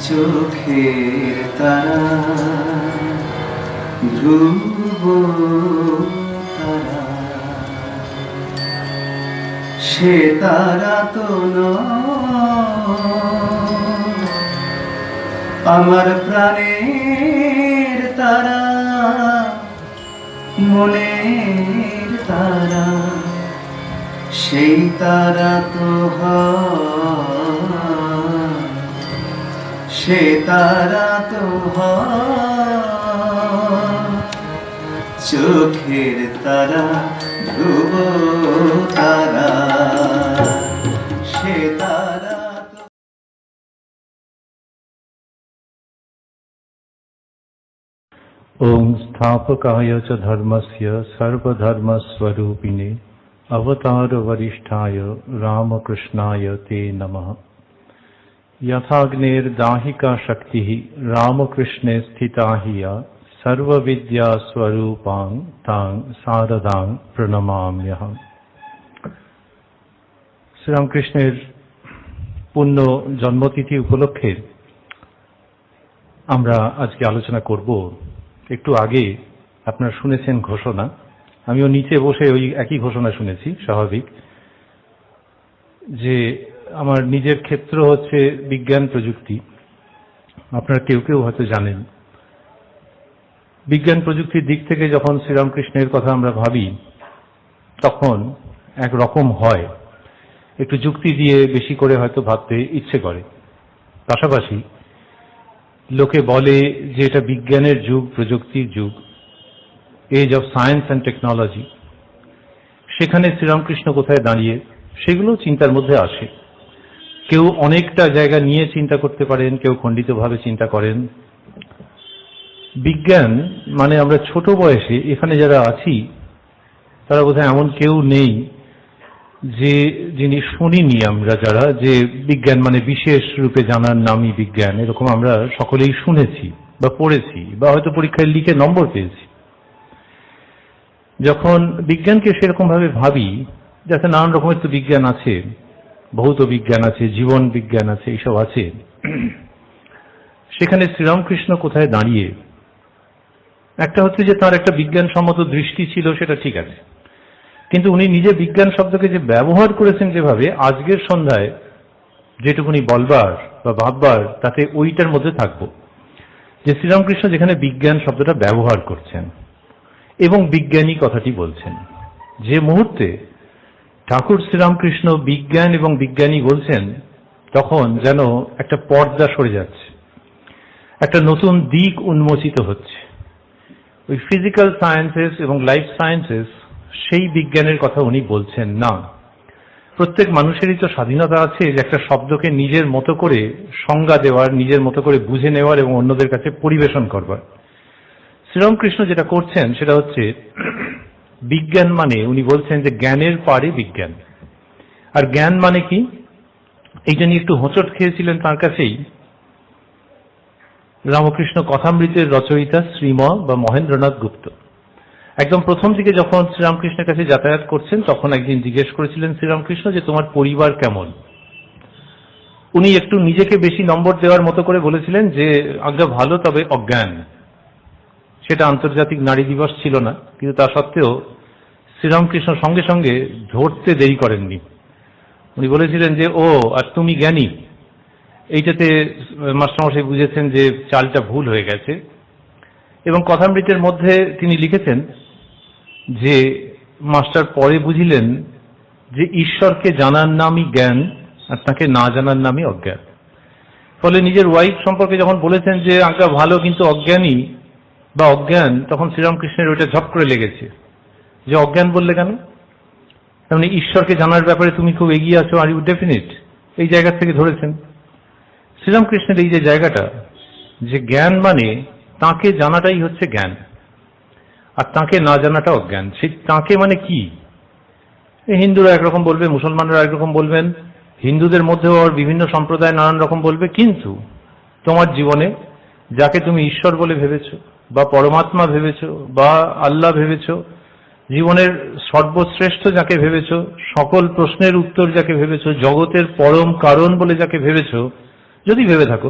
চোখের তারা ধ্রুব তারা, সে তারা তো নয় আমার প্রাণের তারা, মনের তারা, সেই তারা তো হয়, সে তারা তো হয় চোখের তারা ধ্রুব তারা, সে তারা তো। ওং স্থাপকায় চ ধর্মস্য সর্বধর্মস্বরূপিণে অবতার বরিষ্ঠায় রামকৃষ্ণায় তে নমঃ। यथाग्नेर दाहिका शक्ति रामकृष्णे स्थिता हिया सर्वविद्या स्वरूपां तां शारदां प्रणमाम्यहम्। শ্রীরামকৃষ্ণের পূর্ণ জন্মতিথি উপলক্ষে আমরা আজকে আলোচনা করব। একটু আগে আপনারা শুনেছেন ঘোষণা, আমিও নিচে বসে ওই একই ঘোষণা শুনেছি। স্বাভাবিক যে আমার নিজের ক্ষেত্র হচ্ছে বিজ্ঞান প্রযুক্তি। আপনারা কেউ কেউ হয়তো জানেন, বিজ্ঞান প্রযুক্তির দিক থেকে যখন শ্রীরামকৃষ্ণের কথা আমরা ভাবি তখন এক রকম হয়, একটু যুক্তি দিয়ে বেশি করে হয়তো ভাবতে ইচ্ছে করে। পাশাপাশি লোকে বলে যে এটা বিজ্ঞানের যুগ, প্রযুক্তির যুগ, age of science and technology. সেখানে শ্রীরামকৃষ্ণ কোথায় দাঁড়িয়ে সেগুলো চিন্তার মধ্যে আসে। কেউ অনেকটা জায়গা নিয়ে চিন্তা করতে পারেন, কেউ খণ্ডিতভাবে চিন্তা করেন। বিজ্ঞান মানে আমরা ছোট বয়সে এখানে যারা আছি তারা বোধহয় এমন কেউ নেই যে যিনি শুনিনি আমরা যারা, যে বিজ্ঞান মানে বিশেষ রূপে জানার নামই বিজ্ঞান। এরকম আমরা সকলেই শুনেছি বা পড়েছি বা হয়তো পরীক্ষায় লিখে নম্বর পেয়েছি। যখন বিজ্ঞানকে সেরকম ভাবে ভাবি, যাতে নানান রকমের তো বিজ্ঞান আছে, ভৌত বিজ্ঞান আছে, জীবন বিজ্ঞান আছে, এইসব আছে, সেখানে শ্রীরামকৃষ্ণ কোথায় দাঁড়িয়ে? একটা হচ্ছে যে তার একটা বিজ্ঞানসম্মত দৃষ্টি ছিল, সেটা ঠিক আছে, কিন্তু উনি নিজে বিজ্ঞান শব্দকে যে ব্যবহার করেছেন যেভাবে, আজকের সন্ধ্যায় যেটুকুনি বলবার বা ভাববার তাতে ওইটার মধ্যে থাকবো, যে শ্রীরামকৃষ্ণ যেখানে বিজ্ঞান শব্দটা ব্যবহার করছেন এবং বিজ্ঞানী কথাটি বলছেন। যে মুহূর্তে ঠাকুর শ্রীরামকৃষ্ণ বিজ্ঞান এবং বিজ্ঞানী বলছেন, তখন যেন একটা পর্দা সরে যাচ্ছে, একটা নতুন দিক উন্মোচিত হচ্ছে। ওই ফিজিক্যাল সায়েন্সেস এবং লাইফ সায়েন্সেস সেই বিজ্ঞানের কথা উনি বলছেন না। প্রত্যেক মানুষেরই তো স্বাধীনতা আছে যে একটা শব্দকে নিজের মতো করে সংজ্ঞা দেওয়ার, নিজের মতো করে বুঝে নেওয়ার এবং অন্যদের কাছে পরিবেশন করবার। শ্রীরামকৃষ্ণ যেটা করছেন সেটা হচ্ছে বিজ্ঞান মানে উনি বলছেন যে জ্ঞানের পারে বিজ্ঞান। আর জ্ঞান মানে কি, এই জন্য একটু হোঁচট খেয়েছিলেন তার কাছেই রামকৃষ্ণ কথামৃতের রচয়িতা শ্রীম বা মহেন্দ্রনাথ গুপ্ত। একদম প্রথম দিকে যখন শ্রীরামকৃষ্ণের কাছে যাতায়াত করছেন তখন একদিন জিজ্ঞেস করেছিলেন শ্রীরামকৃষ্ণ যে তোমার পরিবার কেমন। উনি একটু নিজেকে বেশি নম্বর দেওয়ার মতো করে বলেছিলেন যে আজ্ঞা ভালো, তবে অজ্ঞান। সেটা আন্তর্জাতিক নারী দিবস ছিল না, কিন্তু তা সত্ত্বেও শ্রীরামকৃষ্ণ সঙ্গে সঙ্গে ধরতে দেরি করেননি। উনি বলেছিলেন যে ও আর তুমি জ্ঞানী। এইটাতে মাস্টারমশাই বুঝেছেন যে চালটা ভুল হয়ে গেছে। এবং কথামৃতের মধ্যে তিনি লিখেছেন যে মাস্টার পরে বুঝিলেন যে ঈশ্বরকে জানার নামই জ্ঞান আর তাকে না জানার নামই অজ্ঞান। ফলে নিজের ওয়াইফ সম্পর্কে যখন বলেছেন যে আজ্ঞা ভালো কিন্তু অজ্ঞানী বা অজ্ঞান, তখন শ্রীরামকৃষ্ণের ওইটা ঝপ করে লেগেছে যে অজ্ঞান বললে কেন, তেমনি ঈশ্বরকে জানার ব্যাপারে তুমি খুব এগিয়ে আছো, আর ইউ ডেফিনিট, এই জায়গা থেকে ধরেছেন। শ্রীরামকৃষ্ণের এই যে জায়গাটা, যে জ্ঞান মানে তাকে জানাটাই হচ্ছে জ্ঞান আর তাকে না জানাটা অজ্ঞান। সেই তাকে মানে কি, হিন্দুরা একরকম বলবে, মুসলমানরা একরকম বলবেন, হিন্দুদের মধ্যেও আর বিভিন্ন সম্প্রদায় নানান রকম বলবে, কিন্তু তোমার জীবনে যাকে তুমি ঈশ্বর বলে ভেবেছ, বা পরমাত্মা ভেবেছো বা আল্লাহ ভেবেছো, জীবনের সর্বশ্রেষ্ঠ যাকে ভেবেছো, সকল প্রশ্নের উত্তর যাকে ভেবেছো, জগতের পরম কারণ বলে যাকে ভেবেছো, যদি ভেবে থাকো,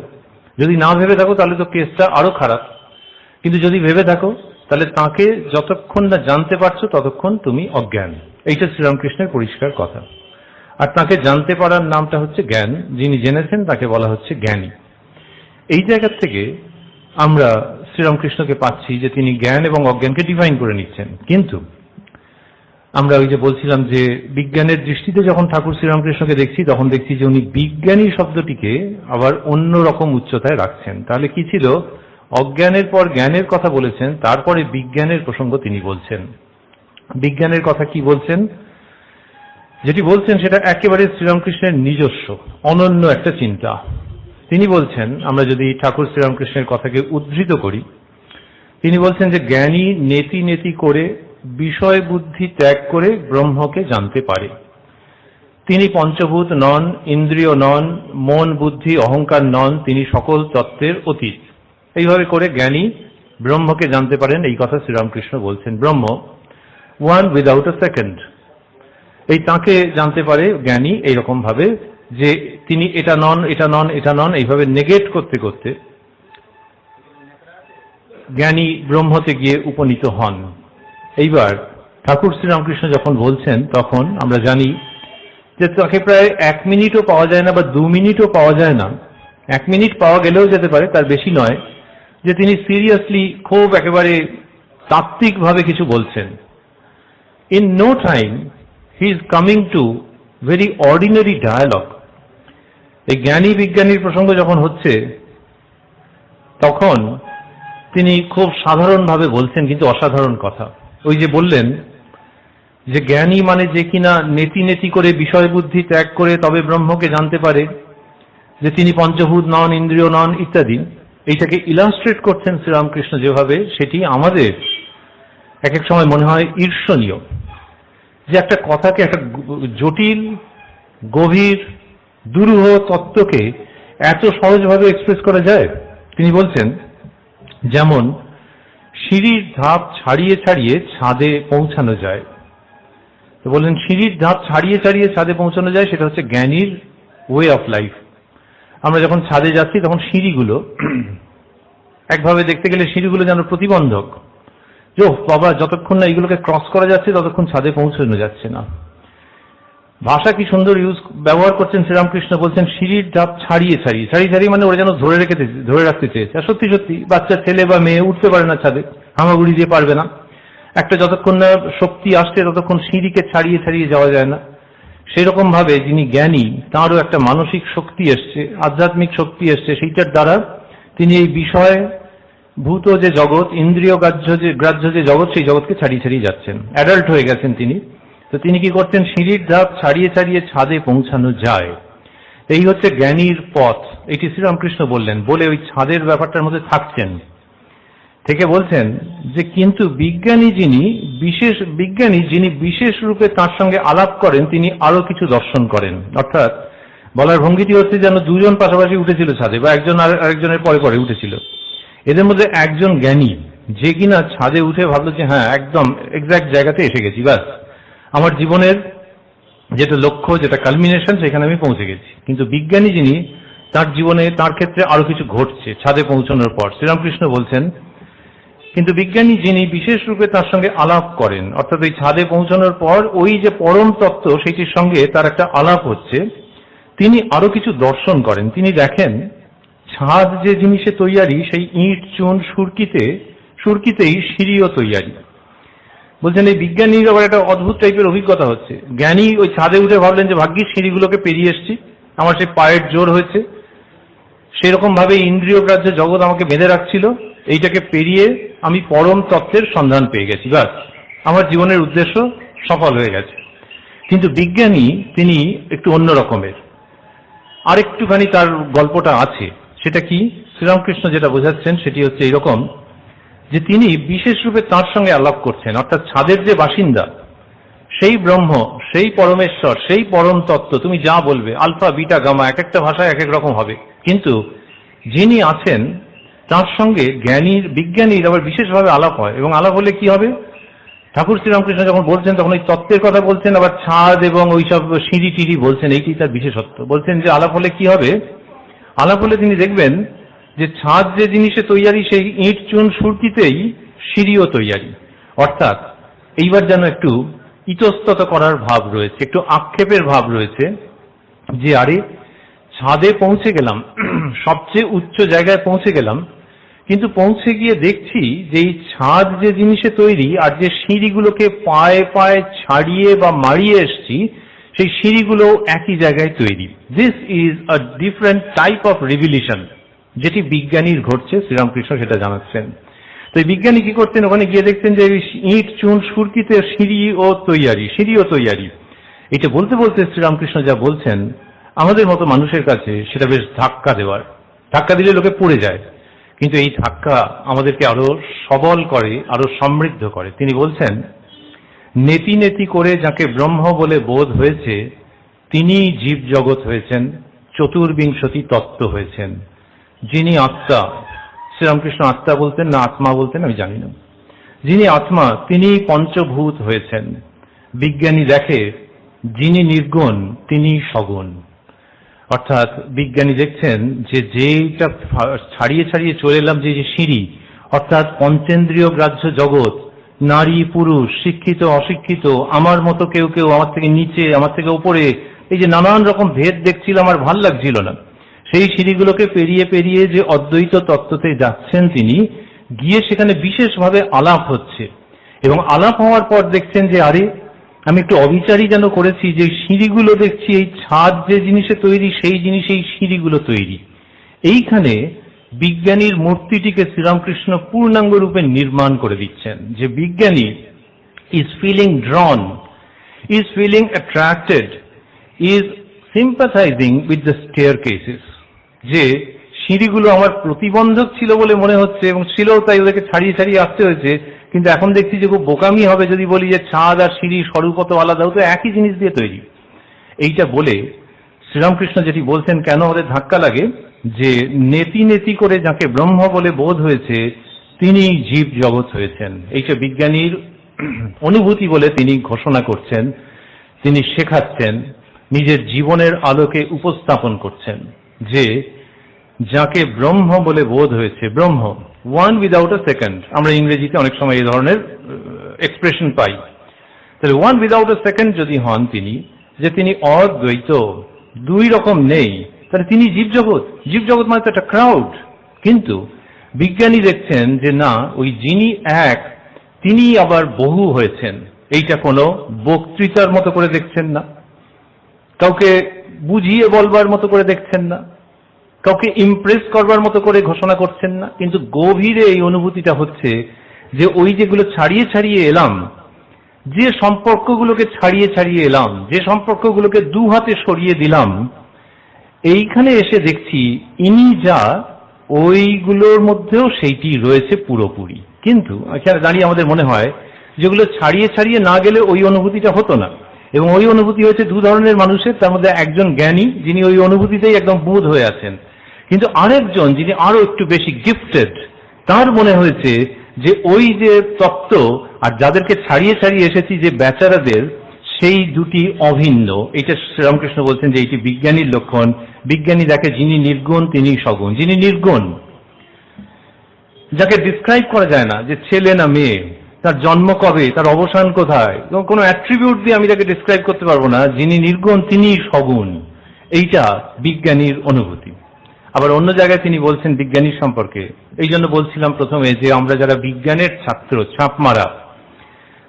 যদি না ভেবে থাকো তাহলে তো কেসটা আরো খারাপ, কিন্তু যদি ভেবে থাকো তাহলে তাকে যতক্ষণ না জানতে পারছো ততক্ষণ তুমি অজ্ঞান। এইটা শ্রীরামকৃষ্ণের পরিষ্কার কথা। আর তাকে জানতে পারার নামটা হচ্ছে জ্ঞান, যিনি জেনেছেন তাকে বলা হচ্ছে জ্ঞানী। এই জায়গা থেকে আমরা শ্রীরামকৃষ্ণকে পাচ্ছি যে তিনি জ্ঞান এবং অজ্ঞানকে ডিফাইন করে নিচ্ছেন। কিন্তু আমরা ওই যে বলছিলাম যে বিজ্ঞানের দৃষ্টিতে যখন ঠাকুর শ্রীরামকৃষ্ণকে দেখছি তখন দেখছি যে উনি বিজ্ঞানী শব্দটিকে আবার অন্য রকম উচ্চতায় রাখছেন। তাহলে কি ছিল, অজ্ঞানের পর জ্ঞানের কথা বলেছেন, তারপরে বিজ্ঞানের প্রসঙ্গ তিনি বলছেন। বিজ্ঞানের কথা কি বলছেন, যেটি বলছেন সেটা একেবারে শ্রীরামকৃষ্ণের নিজস্ব অনন্য একটা চিন্তা। তিনি বলছেন, আমরা যদি ঠাকুর শ্রীরামকৃষ্ণের কথাকে উদ্ধৃত করি, তিনি বলছেন যে জ্ঞানী নেতি নেতি করে বিষয় বুদ্ধি ত্যাগ করে ব্রহ্মকে জানতে পারে। তিনি পঞ্চভূত নন, ইন্দ্রিয় নন, মন বুদ্ধি অহংকার নন, তিনি সকল তত্ত্বের অতীত। এইভাবে করে জ্ঞানী ব্রহ্মকে জানতে পারেন, এই কথা শ্রীরামকৃষ্ণ বলছেন। ব্রহ্ম, ওয়ান উইদাউট আ সেকেন্ড, এই তাকে জানতে পারে জ্ঞানী এইরকম ভাবে যে তিনি এটা নন, এটা নন, এটা নন, এইভাবে নেগেট করতে করতে জ্ঞানী ব্রহ্মতে গিয়ে উপনীত হন। এইবার ঠাকুর শ্রীরামকৃষ্ণ যখন বলছেন তখন আমরা জানি যে তাকে প্রায় 1 মিনিটও পাওয়া যায় না বা 2 মিনিটও পাওয়া যায় না। 1 মিনিট পাওয়া গেলেও যেতে পারে, তার বেশি নয়, যে তিনি সিরিয়াসলি খুব একেবারে তাত্ত্বিকভাবে কিছু বলছেন। In no time he is coming to very ordinary dialogue. এই জ্ঞানী বিজ্ঞানীর প্রসঙ্গ যখন হচ্ছে তখন তিনি খুব সাধারণভাবে বলছেন, কিন্তু অসাধারণ কথা। ওই যে বললেন যে জ্ঞানী মানে যে কিনা নেতি নেতি করে বিষয় বুদ্ধি ত্যাগ করে তবে ব্রহ্মকে জানতে পারে, যে তিনি পঞ্চভূত নন, ইন্দ্রিয় নন ইত্যাদি। এইটাকে ইলাস্ট্রেট করছেন শ্রীরামকৃষ্ণ যেভাবে, সেটি আমাদের এক এক সময় মনে হয় ঈর্ষণীয়, যে একটা কথাকে, একটা জটিল গভীর দুরূহ তত্ত্বকে এত সহজভাবে এক্সপ্রেস করা যায়। তিনি বলছেন যেমন সিঁড়ির ধাপ ছাড়িয়ে ছাড়িয়ে ছাদে পৌঁছানো যায়। তো বললেন সিঁড়ির ধাপ ছাড়িয়ে ছাড়িয়ে ছাদে পৌঁছানো যায়, সেটা হচ্ছে জ্ঞানীর ওয়ে অফ লাইফ। আমরা যখন ছাদে যাচ্ছি তখন সিঁড়িগুলো একভাবে দেখতে গেলে সিঁড়িগুলো যেন প্রতিবন্ধক, যে বাবা যতক্ষণ না এইগুলোকে ক্রস করা যাচ্ছে ততক্ষণ ছাদে পৌঁছানো যাচ্ছে না। ভাষা কি সুন্দর ব্যবহার করছেন শ্রীরামকৃষ্ণ, বলছেন সিঁড়ির ধাপ ছাড়িয়ে ছাড়িয়ে, ছাড়িয়ে ছাড়িয়ে মানে ওরা যেন ধরে রাখতে চেয়েছে। আর সত্যি সত্যি বাচ্চা ছেলে বা মেয়ে উঠতে পারে না ছাদে, হামাগুড়ি দিয়ে পারবে না। একটা যতক্ষণ না শক্তি আসছে ততক্ষণ সিঁড়িকে ছাড়িয়ে ছাড়িয়ে যাওয়া যায় না। সেরকম ভাবে যিনি জ্ঞানী তাঁরও একটা মানসিক শক্তি এসছে, আধ্যাত্মিক শক্তি এসছে, সেইটার দ্বারা তিনি এই বিষয় ভূত যে জগৎ, ইন্দ্রিয় গ্রাহ্য যে জগৎ, সেই জগৎকে ছাড়িয়ে ছাড়িয়ে যাচ্ছেন। অ্যাডাল্ট হয়ে গেছেন তিনি। তো তিনি কি করছেন, সিঁড়ির ধাপ ছাড়িয়ে ছাড়িয়ে ছাদে পৌঁছানো যায়, এই হচ্ছে জ্ঞানীর পথ। এটি শ্রীরামকৃষ্ণ বললেন, বলে ওই ছাদের ব্যাপারটার মধ্যে থাকছেন, থেকে বলছেন যে কিন্তু বিজ্ঞানী যিনি বিশেষ রূপে তার সঙ্গে আলাপ করেন, তিনি আরো কিছু দর্শন করেন। অর্থাৎ বলার ভঙ্গিটি হচ্ছে যেন দুজন পাশাপাশি উঠেছিল ছাদে, বা একজন আরেকজনের পরে পরে উঠেছিল। এদের মধ্যে একজন জ্ঞানী, যে কিনা ছাদে উঠে ভাবলো যে হ্যাঁ একদম এক্সাক্ট জায়গাতে এসে গেছি, ব্যাস আমার জীবনের যেটা লক্ষ্য, যেটা কালমিনেশন, সেখানে আমি পৌঁছে গেছি। কিন্তু বিজ্ঞানী যিনি, তার জীবনে তার ক্ষেত্রে আরো কিছু ঘটছে ছাদে পৌঁছানোর পর। শ্রীরামকৃষ্ণ বলছেন কিন্তু বিজ্ঞানী যিনি বিশেষ রূপে তার সঙ্গে আলাপ করেন, অর্থাৎ ওই ছাদে পৌঁছানোর পর ওই যে পরম তত্ত্ব সেটির সঙ্গে তার একটা আলাপ হচ্ছে, তিনি আরো কিছু দর্শন করেন। তিনি দেখেন ছাদ যে জিনিসে তৈয়ারি, সেই ইট চুন সুরকিতেই সিঁড়িও তৈয়ারি। বলছেন এই বিজ্ঞানীর আবার একটা অদ্ভুত টাইপের অভিজ্ঞতা হচ্ছে। জ্ঞানী ওই ছাদে উঠে ভাবলেন যে ভাগ্যিস সিঁড়িগুলোকে পেরিয়ে এসছি, আমার সেই পায়ের জোর হয়েছে, সেরকম ভাবে ইন্দ্রিয় গ্রাহ্য জগৎ আমাকে বেঁধে রাখছিল, এইটাকে পেরিয়ে আমি পরম তত্ত্বের সন্ধান পেয়ে গেছি, ব্যাস আমার জীবনের উদ্দেশ্য সফল হয়ে গেছে। কিন্তু বিজ্ঞানী তিনি একটু অন্য রকমের, আরেকটুখানি তার গল্পটা আছে। সেটা কি, শ্রীরামকৃষ্ণ যেটা বোঝাচ্ছেন সেটি হচ্ছে এইরকম, যে তিনি বিশেষ রূপে তার সঙ্গে আলাপ করছেন, অর্থাৎ ছাদের যে বাসিন্দা, সেই ব্রহ্ম, সেই পরমেশ্বর, সেই পরম তত্ত্ব, তুমি যা বলবে আলফা বিটা গামা, এক একটা ভাষায় এক এক রকম হবে, কিন্তু যিনি আছেন তার সঙ্গে বিজ্ঞানীর আবার বিশেষভাবে আলাপ হয়, এবং আলাপ হলে কি হবে, ঠাকুর শ্রীরামকৃষ্ণ যখন বলছেন তখন ওই তত্ত্বের কথা বলছেন, আবার ছাদ এবং ওইসব সিঁড়ি টিড়ি বলছেন, এইটি তার বিশেষত্ব। বলছেন যে আলাপ হলে কি হবে, আলাপ হলে তিনি দেখবেন যে ছাদ যে জিনিসে তৈয়ারি সেই ইট চুন সুরকিতেই সিঁড়িও তৈয়ারি। অর্থাৎ এইবার যেন একটু ইতস্তত করার ভাব রয়েছে, একটু আক্ষেপের ভাব রয়েছে যে আরে ছাদে পৌঁছে গেলাম, সবচেয়ে উচ্চ জায়গায় পৌঁছে গেলাম, কিন্তু পৌঁছে গিয়ে দেখছি যে এই ছাদ যে জিনিসে তৈরি আর যে সিঁড়িগুলোকে পায়ে পায়ে ছাড়িয়ে বা মারিয়ে এসছি সেই সিঁড়িগুলো একই জায়গায় তৈরি। This is a different type of revolution, যেটি বিজ্ঞানীর ঘটছে, শ্রীরামকৃষ্ণ সেটা জানাচ্ছেন। তো এই বিজ্ঞানী কি করতেন, ওখানে গিয়ে দেখতেন যে ইট চুন সুরকিতে সিঁড়িও তৈয়ারি। এটা বলতে বলতে শ্রীরামকৃষ্ণ যা বলছেন আমাদের মতো মানুষের কাছে সেটা বেশ ধাক্কা দিলে লোকে পড়ে যায়, কিন্তু এই ধাক্কা আমাদেরকে আরো সবল করে, আরো সমৃদ্ধ করে। তিনি বলছেন, নেতি নেতি করে যাকে ব্রহ্ম বলে বোধ হয়েছে তিনি জীব জগৎ হয়েছেন, চতুর্বিংশতি তত্ত্ব হয়েছেন। যিনি আত্মা, শ্রীরামকৃষ্ণ আত্মা বলতেন না আত্মা বলতেন আমি জানি না, যিনি আত্মা তিনি পঞ্চভূত হয়েছেন। বিজ্ঞানী দেখে যিনি নির্গুণ তিনি সগুণ। অর্থাৎ বিজ্ঞানী দেখছেন যে যেটা ছাড়িয়ে ছাড়িয়ে চলে এলাম, যে সিঁড়ি, অর্থাৎ পঞ্চেন্দ্রিয় গ্রাহ্য জগৎ, নারী পুরুষ, শিক্ষিত অশিক্ষিত, আমার মতো কেউ কেউ, আমার থেকে নিচে, আমার থেকে উপরে, এই যে নানান রকম ভেদ দেখছিলাম আর ভাল লাগছিল না, সেই সিঁড়িগুলোকে পেরিয়ে পেরিয়ে যে অদ্বৈত তত্ত্বতে যাচ্ছেন তিনি, গিয়ে সেখানে বিশেষভাবে আলাপ হচ্ছে, এবং আলাপ হওয়ার পর দেখছেন যে আরে আমি একটু অবিচারই যেন করেছি, যে সিঁড়িগুলো দেখছি এই ছাদ যে জিনিসে তৈরি সেই জিনিস এই সিঁড়িগুলো তৈরি। এইখানে বিজ্ঞানীর মূর্তিটিকে শ্রীরামকৃষ্ণ পূর্ণাঙ্গ রূপে নির্মাণ করে দিচ্ছেন, যে বিজ্ঞানী is feeling drawn, is feeling attracted, is sympathising with the staircases. যে সিঁড়িগুলো আমার প্রতিবন্ধক ছিল বলে মনে হচ্ছে, এবং ছিল, তাই ওদেরকে ছাড়িয়ে ছাড়িয়ে আসতে হয়েছে, কিন্তু এখন দেখছি যে খুব বোকামি হবে যদি বলি যে ছাদ আর সিঁড়ি স্বরূপত আলাদা, তো একই জিনিস দিয়ে তৈরি। এইটা বলে শ্রীরামকৃষ্ণ যেটি বলছেন, কেন আমাদের ধাক্কা লাগে, যে নেতি নেতি করে যাকে ব্রহ্ম বলে বোধ হয়েছে তিনি জীব জগৎ হয়েছেন। এইটা বিজ্ঞানীর অনুভূতি বলে তিনি ঘোষণা করছেন, তিনি শেখাচ্ছেন, নিজের জীবনের আলোকে উপস্থাপন করছেন, যে যাকে ব্রহ্ম বলে বোধ হয়েছে, ব্রহ্ম, ওয়ান উইদাউট আ সেকেন্ড। আমরা ইংরেজিতে অনেক সময় এই ধরনের এক্সপ্রেশন পাই। তাহলে ওয়ান উইদাউট আ সেকেন্ড যদি হন তিনি, যে তিনি অদ্বৈত, দুই রকম নেই, তাহলে তিনি জীবজগৎ। জীবজগৎ মানে তো একটা ক্রাউড। কিন্তু বিজ্ঞানী দেখছেন যে না, ওই যিনি এক তিনি আবার বহু হয়েছেন। এইটা কোনো বক্তৃতার মতো করে দেখছেন না, কাউকে বুঝিয়ে বলবার মতো করে দেখছেন না, কাউকে ইমপ্রেস করবার মতো করে ঘোষণা করছেন না, কিন্তু গভীরে এই অনুভূতিটা হচ্ছে যে ওই যেগুলো ছাড়িয়ে ছাড়িয়ে এলাম, যে সম্পর্কগুলোকে ছাড়িয়ে ছাড়িয়ে এলাম, যে সম্পর্কগুলোকে দু হাতে সরিয়ে দিলাম, এইখানে এসে দেখছি ইনি যা, ওইগুলোর মধ্যেও সেইটি রয়েছে পুরোপুরি। কিন্তু এখানে দাঁড়িয়ে আমাদের মনে হয় যেগুলো ছাড়িয়ে ছাড়িয়ে না গেলে ওই অনুভূতিটা হতো না, এবং ওই অনুভূতি হয়েছে দু ধরনের মানুষের। তার মধ্যে একজন জ্ঞানী, যিনি ওই অনুভূতিতেই একদম বোধ হয়ে আছেন, কিন্তু আরেকজন যিনি আরো একটু বেশি গিফটেড, তার মনে হয়েছে যে ওই যে তত্ত্ব আর যাদেরকে ছাড়িয়ে ছাড়িয়ে এসেছি যে বেচারাদের, সেই দুটি অভিন্ন। এটা শ্রীরামকৃষ্ণ বলছেন যে এইটি বিজ্ঞানীর লক্ষণ। বিজ্ঞানী দেখে যিনি নির্গুণ তিনি সগুণ। যিনি নির্গুণ, যাকে ডিসক্রাইব করা যায় না, যে ছেলে না মেয়ে, তার জন্ম কবে, তার অবসান কোথায়, কোনো অ্যাট্রিবিউট দিয়ে আমি তাকে ডিসক্রাইব করতে পারবো না, যিনি নির্গুণ তিনি সগুণ। এইটা বিজ্ঞানীর অনুভূতি। আবার অন্য জায়গায় তিনি বলছেন বিজ্ঞানীর সম্পর্কে, এই জন্য বলছিলাম প্রথমে যে আমরা যারা বিজ্ঞানের ছাত্র, ছাপ মারা,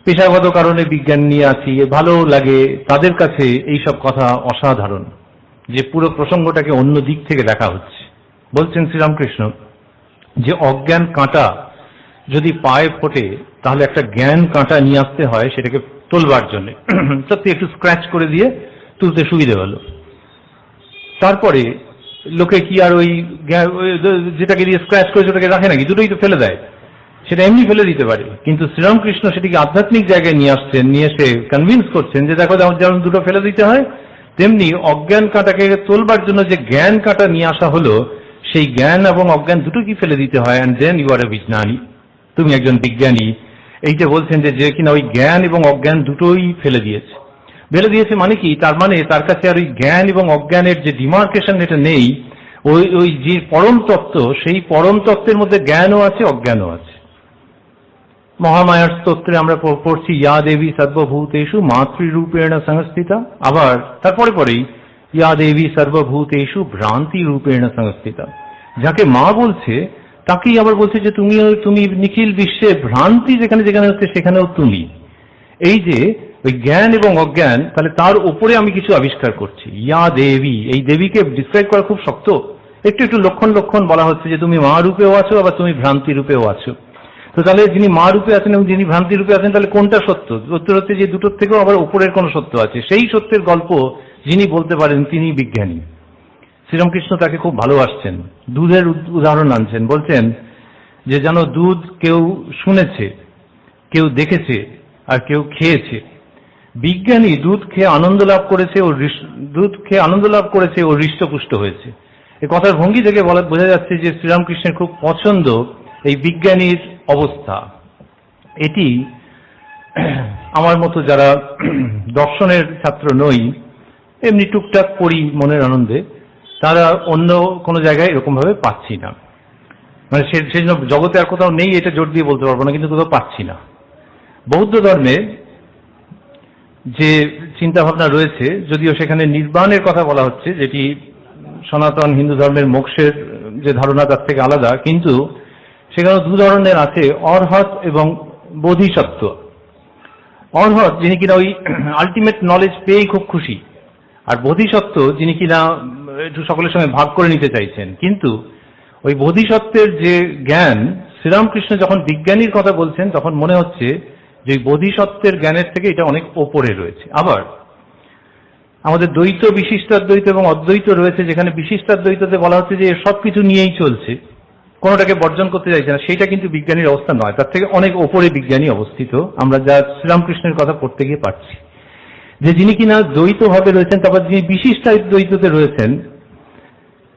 পেশাগত কারণে বিজ্ঞান নিয়ে আছি, ভালো লাগে, তাদের কাছে এইসব কথা অসাধারণ, যে পুরো প্রসঙ্গটাকে অন্য দিক থেকে দেখা হচ্ছে। বলছেন শ্রীরামকৃষ্ণ যে অজ্ঞান কাঁটা যদি পায়ে ফোটে, তাহলে একটা জ্ঞান কাঁটা নিয়ে আসতে হয় সেটাকে তোলবার জন্য, সত্যি একটু স্ক্র্যাচ করে দিয়ে তুলতে সুবিধে হলো। তারপরে লোকে কি আর ওই যেটাকে দিয়ে স্ক্র্যাচ করে সেটাকে রাখে নাকি, দুটোই তো ফেলে দেয়, সেটা এমনি ফেলে দিতে পারে। কিন্তু শ্রীরামকৃষ্ণ সেটিকে আধ্যাত্মিক জায়গায় নিয়ে আসছেন, নিয়ে এসে কনভিন্স করছেন যে দেখো যেমন দুটো ফেলে দিতে হয়, তেমনি অজ্ঞান কাঁটাকে তোলবার জন্য যে জ্ঞান কাঁটা নিয়ে আসা হলো, সেই জ্ঞান এবং অজ্ঞান দুটোকে ফেলে দিতে হয়, অ্যান্ড দেন ইউ আর এ বিজ্ঞানী, তুমি একজন বিজ্ঞানী। এইটা বলছেন যে কিনা ওই জ্ঞান এবং অজ্ঞান দুটোই ফেলে দিয়েছে মানে কি, তার মানে তার কাছে আর ওই জ্ঞান এবং অজ্ঞানের যে ডিমার্কেশন এটা নেই। ওই যে পরম তত্ত্ব, সেই পরম তত্ত্বের মধ্যে জ্ঞানও আছে অজ্ঞানও আছে। মহামায়ার স্তোত্রে আমরা পড়ছি ইয়া দেবী সর্বভূতেষু মাতৃরূপেণ সংস্থিতা, আবার তারপরে পরেই ইয়া দেবী সর্বভূতেষু ভ্রান্তি রূপেণ সংস্থিতা। যাকে মা বলছে তাকেই আবার বলছে যে তুমি নিখিল বিশ্বে ভ্রান্তি যেখানে যেখানে হচ্ছে সেখানেও তুমি। এই যে ওই জ্ঞান এবং অজ্ঞান, তাহলে তার উপরে আমি কিছু আবিষ্কার করছি। ইয়া দেবী, এই দেবীকে ডিসক্রাইব করা খুব শক্ত। একটু লক্ষণ বলা হচ্ছে যে তুমি মা রূপেও আছো, আবার তুমি ভ্রান্তি রূপেও আছো। তো তাহলে যিনি মা রূপে আছেন এবং যিনি ভ্রান্তি রূপে আছেন, তাহলে কোনটা সত্য? উত্তর হচ্ছে যে দুটোর থেকেও আবার উপরের কোন সত্য আছে। সেই সত্যের গল্প যিনি বলতে পারেন তিনি বিজ্ঞানী। শ্রীরামকৃষ্ণ তাকে খুব ভালোবাসছেন, দুধের উদাহরণ আনছেন, বলছেন যে যেন দুধ কেউ শুনেছে, কেউ দেখেছে, আর কেউ খেয়েছে। বিজ্ঞানী দুধ খেয়ে আনন্দ লাভ করেছে ও হৃষ্টপুষ্ট হয়েছে। এই কথার ভঙ্গি থেকে বোঝা যাচ্ছে যে শ্রীরামকৃষ্ণের খুব পছন্দ এই বিজ্ঞানীর অবস্থা। এটি আমার মতো যারা দর্শনের ছাত্র নই, এমনি টুকটাক পড়ি মনের আনন্দে, তারা অন্য কোনো জায়গায় এরকম ভাবে পাচ্ছি না। মানে সেই জন্য জগতে আর কোথাও নেই এটা জোর দিয়ে বলতে পারবো না, কিন্তু কোথাও পাচ্ছি না। বৌদ্ধ ধর্মে যে চিন্তা ভাবনা রয়েছে, যদিও সেখানে নির্বাণের কথা বলা হচ্ছে, যেটি সনাতন হিন্দু ধর্মের মোক্ষের যে ধারণা তার থেকে আলাদা, কিন্তু সেখানে দু ধরনের আছে, অরহত এবং বোধিসত্ত্ব। অরহত যিনি কিনা ওই আলটিমেট নলেজ পেয়েই খুব খুশি, আর বোধিসত্ত্ব যিনি কিনা একটু সকলের সঙ্গে ভাগ করে নিতে চাইছেন। কিন্তু ওই বোধিসত্ত্বের যে জ্ঞান, শ্রীরামকৃষ্ণ যখন বিজ্ঞানীর কথা বলছেন তখন মনে হচ্ছে যে বোধিসত্ত্বের জ্ঞানের থেকে এটা অনেক ওপরে রয়েছে। আবার আমাদের দ্বৈত, বিশিষ্টাদ্বৈত এবং অদ্বৈত রয়েছে, যেখানে বিশিষ্টাদ্বৈততে বলা হচ্ছে যে সবকিছু নিয়েই চলছে, কোনোটাকে বর্জন করতে চাইছে না। সেইটা কিন্তু বিজ্ঞানীর অবস্থা নয়, তার থেকে অনেক ওপরে বিজ্ঞানী অবস্থিত। আমরা যা শ্রীরামকৃষ্ণের কথা পড়তে গিয়ে পাচ্ছি যে যিনি কিনা দ্বৈত ভাবে রয়েছেন, তারপর যিনি বিশিষ্টাদ্বৈততে রয়েছেন,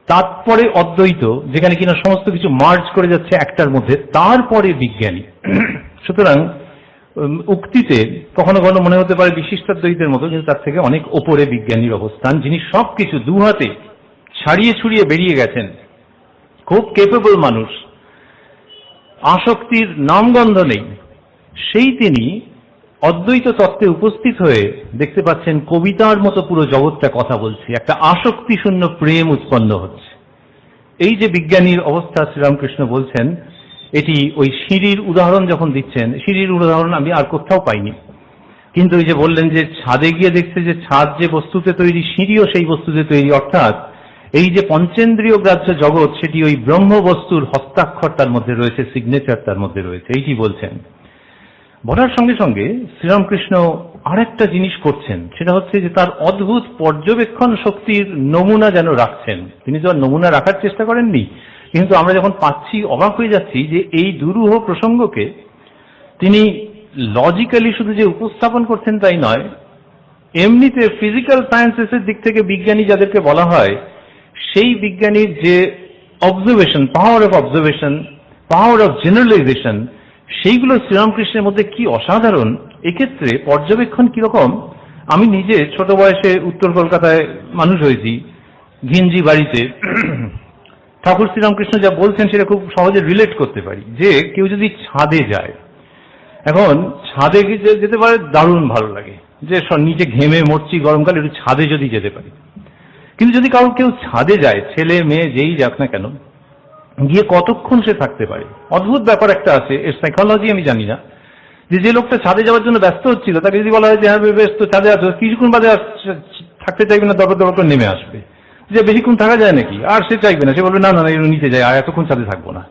তারপরে অদ্বৈত যেখানে কিনা সমস্ত কিছু মার্জ করে যাচ্ছে একটার মধ্যে, তারপরে বিজ্ঞানী। সুতরাং উক্তিতে কখনো কখনো মনে হতে পারে বিশিষ্টাদ্বৈতের মতো, কিন্তু তার থেকে অনেক ওপরে বিজ্ঞানীর অবস্থান, যিনি সবকিছু দু হাতে ছাড়িয়ে ছুড়িয়ে বেরিয়ে গেছেন, খুব কেপেবল মানুষ, আসক্তির নামগন্ধ নেই। সেই তিনি অদ্বৈত তত্ত্বে উপস্থিত হয়ে দেখতে পাচ্ছেন কবিতার মতো পুরো জগৎটা কথা বলছে, একটা আসক্তি শূন্য প্রেম উৎপন্ন হচ্ছে। এই যে বিজ্ঞানীর অবস্থা শ্রীরামকৃষ্ণ বলছেন, এটি ওই সিঁড়ির উদাহরণ যখন দিচ্ছেন, সিঁড়ির উদাহরণ আমি আর কোথাও পাইনি, কিন্তু ওই যে বললেন যে ছাদে গিয়ে দেখছে যে ছাদ যে বস্তুতে তৈরি, সিঁড়িও সেই বস্তুতে তৈরি, অর্থাৎ এই যে পঞ্চেন্দ্রিয় গ্রাহ্য জগৎ, সেটি ওই ব্রহ্ম বস্তুর হস্তাক্ষর তার মধ্যে রয়েছে, সিগনেচার তার মধ্যে রয়েছে, এইটি বলছেন। বলার সঙ্গে সঙ্গে শ্রীরামকৃষ্ণ আরেকটা জিনিস করছেন, সেটা হচ্ছে যে তার অদ্ভুত পর্যবেক্ষণ শক্তির নমুনা যেন রাখছেন। তিনি তো আর নমুনা রাখার চেষ্টা করেননি, কিন্তু আমরা যখন পাচ্ছি অবাক হয়ে যাচ্ছি যে এই দুরূহ প্রসঙ্গকে তিনি লজিক্যালি শুধু যে উপস্থাপন করছেন তাই নয়, এমনিতে ফিজিক্যাল সায়েন্সেসের দিক থেকে বিজ্ঞানী যাদেরকে বলা হয়, সেই বিজ্ঞানীর যে observation, power of observation, power of generalisation, সেইগুলো শ্রীরামকৃষ্ণের মধ্যে কি অসাধারণ। এক্ষেত্রে পর্যবেক্ষণ কিরকম, আমি নিজে ছোট বয়সে উত্তর কলকাতায় মানুষ হয়েছি, ঘিঞ্জি বাড়িতে। ঠাকুর শ্রীরামকৃষ্ণ যা বলছেন সেটা খুব সহজে রিলেট করতে পারি, যে কেউ যদি ছাদে যায়, এখন ছাদে যেতে পারে দারুণ ভালো লাগে, যে নিচে ঘেমে মরছি গরমকালে, একটু ছাদে যদি যেতে পারি। কিন্তু যদি কেউ ছাদে যায়, ছেলে মেয়ে যেই যাক না কেন, গিয়ে কতক্ষণ সে থাকতে পারে? অদ্ভুত ব্যাপার একটা আছে, এর সাইকোলজি আমি জানি না, যে লোকটা ছাদে যাওয়ার জন্য ব্যস্ত হচ্ছিল, তাকে যদি বলা হয় যে হ্যাঁ ব্যস্ত, ছাদে আসো, কিছুক্ষণ বাদে থাকতে চাইবে না, দরকার নেমে আসবে। যে বেশিক্ষণ থাকা যায় নাকি? আর সে চাইবে না, সে বলবে না না না, নিচে যায়, আর এতক্ষণ ছাদে থাকবো না।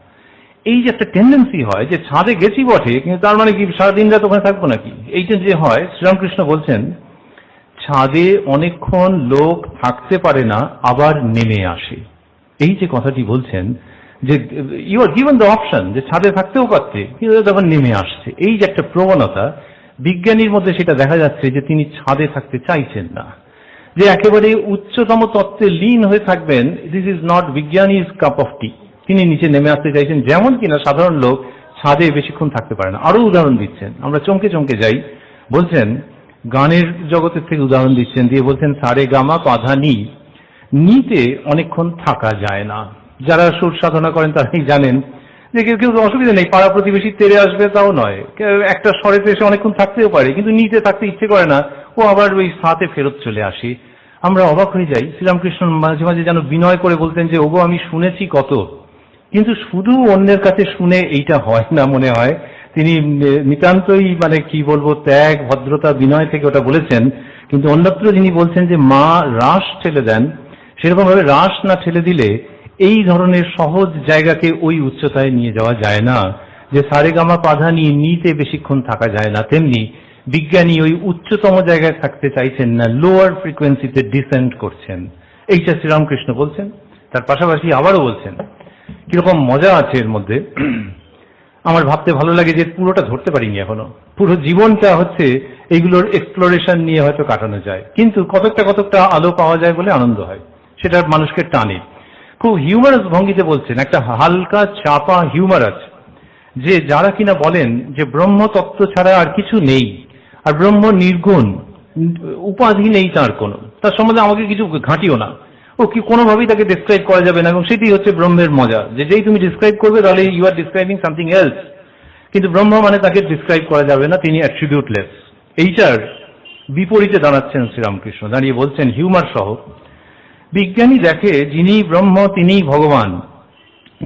এই যে একটা টেন্ডেন্সি হয় যে ছাদে গেছি বটে, কিন্তু তার মানে কি সারাদিন রাত ওখানে থাকবো নাকি? এইটা যে হয়, শ্রীরামকৃষ্ণ বলছেন ছাদে অনেকক্ষণ লোক থাকতে পারে না, আবার নেমে আসে। এই যে কথাটি বলছেন যে you are given the option, যে ছাদে থাকতেও পারছে, কিন্তু তখন নেমে আসছে। এই যে একটা প্রবণতা বিজ্ঞানীর মধ্যে, সেটা দেখা যাচ্ছে যে তিনি ছাদে থাকতে চাইছেন না। যে একেবারে উচ্চতম তত্ত্বে লীন হয়ে থাকবেন, দিস ইজ নট বিজ্ঞানীজ কাপ অফ টি। তিনি নিচে নেমে আসতে চাইছেন, যেমন কিনা সাধারণ লোক ছাদে বেশিক্ষণ থাকতে পারে না। আরো উদাহরণ দিচ্ছেন, আমরা চমকে চমকে যাই। বলছেন গানের জগতের থেকে উদাহরণ দিচ্ছেন, দিয়ে বলছেন সারে গামা পাধা নি, নিতে অনেকক্ষণ থাকা যায় না। যারা সুর সাধনা করেন তারাই জানেন যে কেউ কেউ অসুবিধা নেই, পাড়া প্রতিবেশী তেরে আসবে তাও নয়, একটা স্বরেতে এসে অনেকক্ষণ থাকতেও পারে, কিন্তু নিতে থাকতে ইচ্ছে করে না, ও আবার ওই সাথে ফেরত চলে আসে। আমরা অবাক হয়ে যাই। শ্রীরামকৃষ্ণ মাঝে মাঝে যেন বিনয় করে বলতেন যে ওগো আমি শুনেছি কত, কিন্তু শুধু অন্যের কাছে শুনে এইটা হয় না মনে হয়। তিনি নিতান্তই মানে কি বলবো ত্যাগ, ভদ্রতা, বিনয় থেকে ওটা বলেছেন। কিন্তু অন্যত্র যিনি বলছেন যে মা রাস ঠেলে দেন, সেরকম ভাবে রাস না ঠেলে দিলে এই ধরনের সহজ জায়গাকে ওই উচ্চতায় নিয়ে যাওয়া যায় না। যে সারেগামা পাধা নিয়ে নিতে বেশিক্ষণ থাকা যায় না, তেমনি বিজ্ঞানী ওই উচ্চতম জায়গায় থাকতে চাইছেন না, লোয়ার ফ্রিকোয়েন্সিতে ডিসেন্ড করছেন। এইটা শ্রীরামকৃষ্ণ বলছেন। তার পাশাপাশি আবারও বলছেন, কিরকম মজা আছে এর মধ্যে। আমার ভাবতে ভালো লাগে যে পুরোটা ধরতে পারিনি এখনো। পুরো জীবনটা হচ্ছে এইগুলোর এক্সপ্লোরেশন নিয়ে হয়তো কাটানো যায়, কিন্তু কতকটা আলো পাওয়া যায় বলে আনন্দ হয়, সেটা মানুষকে টানে। খুব হিউমারাস ভঙ্গিতে বলছেন, একটা হালকা চাপা হিউমার আছে, যে যারা কিনা বলেন যে ব্রহ্ম তত্ত্ব ছাড়া আর কিছু নেই, আর ব্রহ্ম নির্গুণ, উপাধি নেই তার কোনো, তার সম্বন্ধে আমাকে কিছু ঘাঁটিও না, ও কি কোনোভাবেই তাকে ডিসক্রাইব করা যাবে না, এবং সেটি হচ্ছে ব্রহ্মের মজা, যে যেই তুমি ডিসক্রাইব করবে তাহলে you are describing something else. কিন্তু ব্রহ্ম মানে তাকে ডিসক্রাইব করা যাবে না, তিনি অ্যাট্রিবিউটলেস। এইটার বিপরীতে দাঁড়াচ্ছেন শ্রীরামকৃষ্ণ, দাঁড়িয়ে বলছেন হিউমার সহ, বিজ্ঞানী দেখে যিনি ব্রহ্ম তিনিই ভগবান,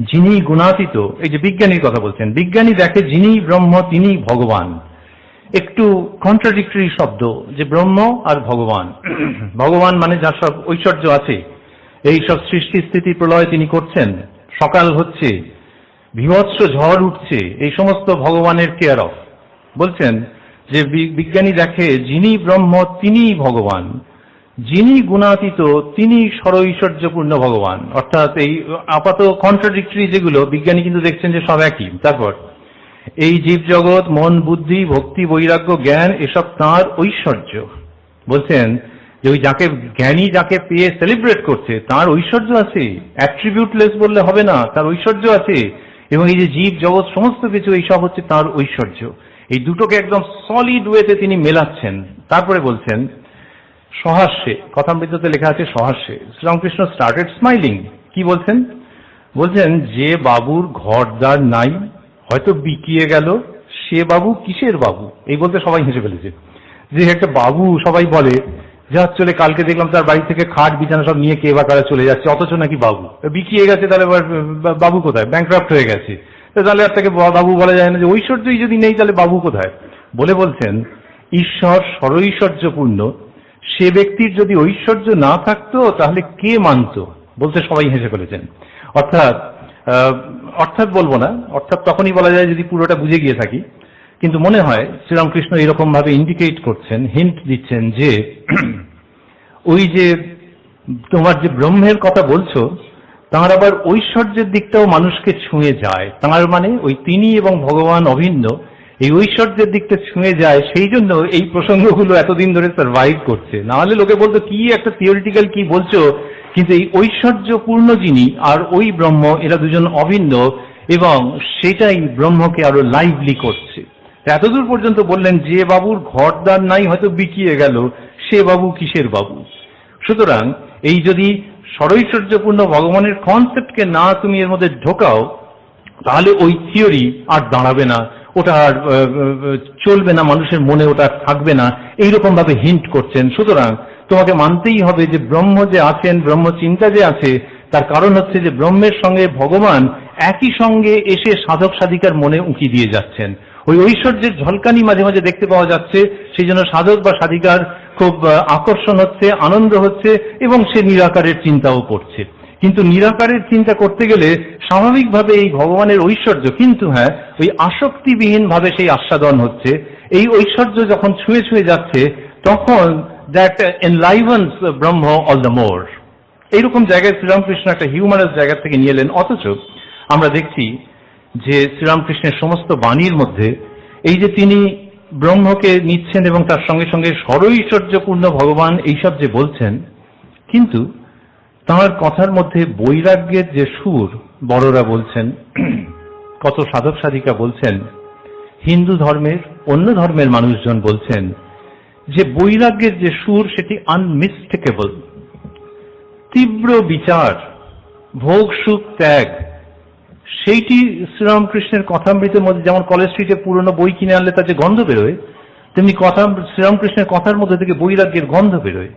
যিনি গুণাতীত। এই যে বিজ্ঞানীর কথা বলছেন, বিজ্ঞানী দেখে যিনি ব্রহ্ম তিনিই ভগবান। একটু কন্ট্রাডিক্টরি শব্দ, যে ব্রহ্ম আর ভগবান। ভগবান মানে যার সব ঐশ্বর্য আছে, এই সব সৃষ্টি স্থিতি প্রলয় তিনি করছেন, সকাল হচ্ছে, বিভৎস ঝড় উঠছে, এই সমস্ত ভগবানের কেয়ার অফ। বলছেন যে বিজ্ঞানী দেখে যিনি ব্রহ্ম তিনিই ভগবান, যিনি গুণাতীত তিনি সরৈশ্বর্যপূর্ণ ভগবান। অর্থাৎ এই আপাত কন্ট্রাডিক্টরি যেগুলো, বিজ্ঞানী কিন্তু দেখছেন যে সব একই। তারপর এই জীব জগৎ, মন, বুদ্ধি, ভক্তি, বৈরাগ্য, জ্ঞান, এসব তাঁর ঐশ্বর্য। বলছেন যে ওই যাকে জ্ঞানী যাকে পেয়ে সেলিব্রেট করছে তার ঐশ্বর্য আছে, অ্যাট্রিবিউটলেস বললে হবে না, তার ঐশ্বর্য আছে। এবং এই যে জীব জগৎ সমস্ত কিছু, এইসব হচ্ছে তার ঐশ্বর্য। এই দুটোকে একদম সলিড ওয়েতে তিনি মেলাচ্ছেন। তারপরে বলছেন সহাস্যে, কথামৃততে লেখা আছে সহাস্যে, শ্রীরামকৃষ্ণ স্টার্টেড স্মাইলিং। কি বলছেন? বলছেন যে বাবুর ঘরদার নাই, হয়তো বিকিয়ে গেল, সে বাবু কিসের বাবু? এই বলতে সবাই হেসে ফেলেছে। যে একটা বাবু সবাই বলে, যা চলে কালকে দেখলাম তার বাড়ি থেকে খাট বিছানা সব নিয়ে কে বা কারা চলে যাচ্ছে, অথচ নাকি বাবু। বিকিয়ে গেছে, তাহলে বাবু কোথায়? ব্যাংক্রাফ্ট হয়ে গেছে, তাহলে আর তাকে বাবু বলা যায় না। যে ঐশ্বর্যই যদি নেই তাহলে বাবু কোথায়? বলছেন ঈশ্বর সরৈশ্বর্যপূর্ণ, সে ব্যক্তির যদি ঐশ্বর্য না থাকতো তাহলে কে মানত? বলতে সবাই হেসে ফেলেছেন। অর্থাৎ বলবো না, অর্থাৎ তখনই বলা যায় যদি পুরোটা বুঝে গিয়ে থাকি। কিন্তু মনে হয় শ্রীরামকৃষ্ণ এরকম ভাবে ইন্ডিকেট করছেন, হিন্ট দিচ্ছেন যে ওই যে তোমার যে ব্রহ্মের কথা বলছো, তাঁর আবার ঐশ্বর্যের দিকটাও মানুষকে ছুঁয়ে যায়। তাঁর মানে ওই তিনি এবং ভগবান অভিন্ন, এই ঐশ্বর্যের দিকটা ছুঁয়ে যায়। সেই জন্য এই প্রসঙ্গগুলো এতদিন ধরে সার্ভাইভ করছে। নাহলে লোকে বলতো কি একটা থিওরিটিক্যাল কি বলছো, কিন্তু এই ঐশ্বর্যপূর্ণ যিনি আর ওই ব্রহ্ম, এরা দুজন অভিন্ন, এবং সেটাই ব্রহ্মকে আরো লাইভলি করছে। এতদূর পর্যন্ত বললেন যে বাবুর ঘরদার নাই, হয়তো বিকিয়ে গেল, সে বাবু কিসের বাবু? সুতরাং এই যদি সরৈশ্বর্যপূর্ণ ভগবানের কনসেপ্টকে না তুমি এর মধ্যে ঢোকাও, তাহলে ওই থিওরি আর দাঁড়াবে না, ওটা আর চলবে না, মানুষের মনে ওটা থাকবে না। এইরকম ভাবে হিন্ট করছেন। সুতরাং তোমাকে মানতেই হবে যে ব্রহ্ম যে আছেন, ব্রহ্ম চিন্তা যে আছে, তার কারণ হচ্ছে যে ব্রহ্মের সঙ্গে ভগবান একই সঙ্গে এসে সাধক সাধিকার মনে উঁকি দিয়ে যাচ্ছেন। ওই ঐশ্বর্যের ঝলকানি মাঝে মাঝে দেখতে পাওয়া যাচ্ছে, সেই জন্য সাধক বা সাধিকার খুব আকর্ষণ হচ্ছে, আনন্দ হচ্ছে, এবং সে নিরাকারের চিন্তাও করছে। কিন্তু নিরাকারের চিন্তা করতে গেলে স্বাভাবিকভাবে এই ভগবানের ঐশ্বর্য, কিন্তু হ্যাঁ ওই আসক্তিবিহীন ভাবে সেই আস্বাদন হচ্ছে। এই ঐশ্বর্য যখন ছুঁয়ে ছুঁয়ে যাচ্ছে, তখন that এনলাইভেন্স Brahma all the more. এইরকম জায়গায় শ্রীরামকৃষ্ণ একটা হিউমারাস জায়গা থেকে নিয়ে এলেন। অথচ আমরা দেখছি যে শ্রীরামকৃষ্ণের সমস্ত বাণীর মধ্যে এই যে তিনি ব্রহ্মকে নিচ্ছেন এবং তার সঙ্গে সঙ্গে ষড়ৈশ্বর্যপূর্ণ ভগবান এইসব যে বলছেন, কিন্তু তাঁর কথার মধ্যে বৈরাগ্যের যে সুর বড়রা বলছেন, কত সাধক সাধিকা বলছেন, হিন্দু ধর্মের অন্য ধর্মের মানুষজন বলছেন যে বৈরাগ্যের যে সুর সেটি আনমিস্টেকেবল। তীব্র বিচার, ভোগ সুখ ত্যাগ, সেইটি শ্রীরামকৃষ্ণের কথামৃতের মধ্যে, যেমন কলেজ স্ট্রিটে পুরনো বই কিনে আনলে তার যে গন্ধ বেরোয়, তেমনি শ্রীরামকৃষ্ণের কথার মধ্যে থেকে বৈরাগ্যের গন্ধ বেরোয়।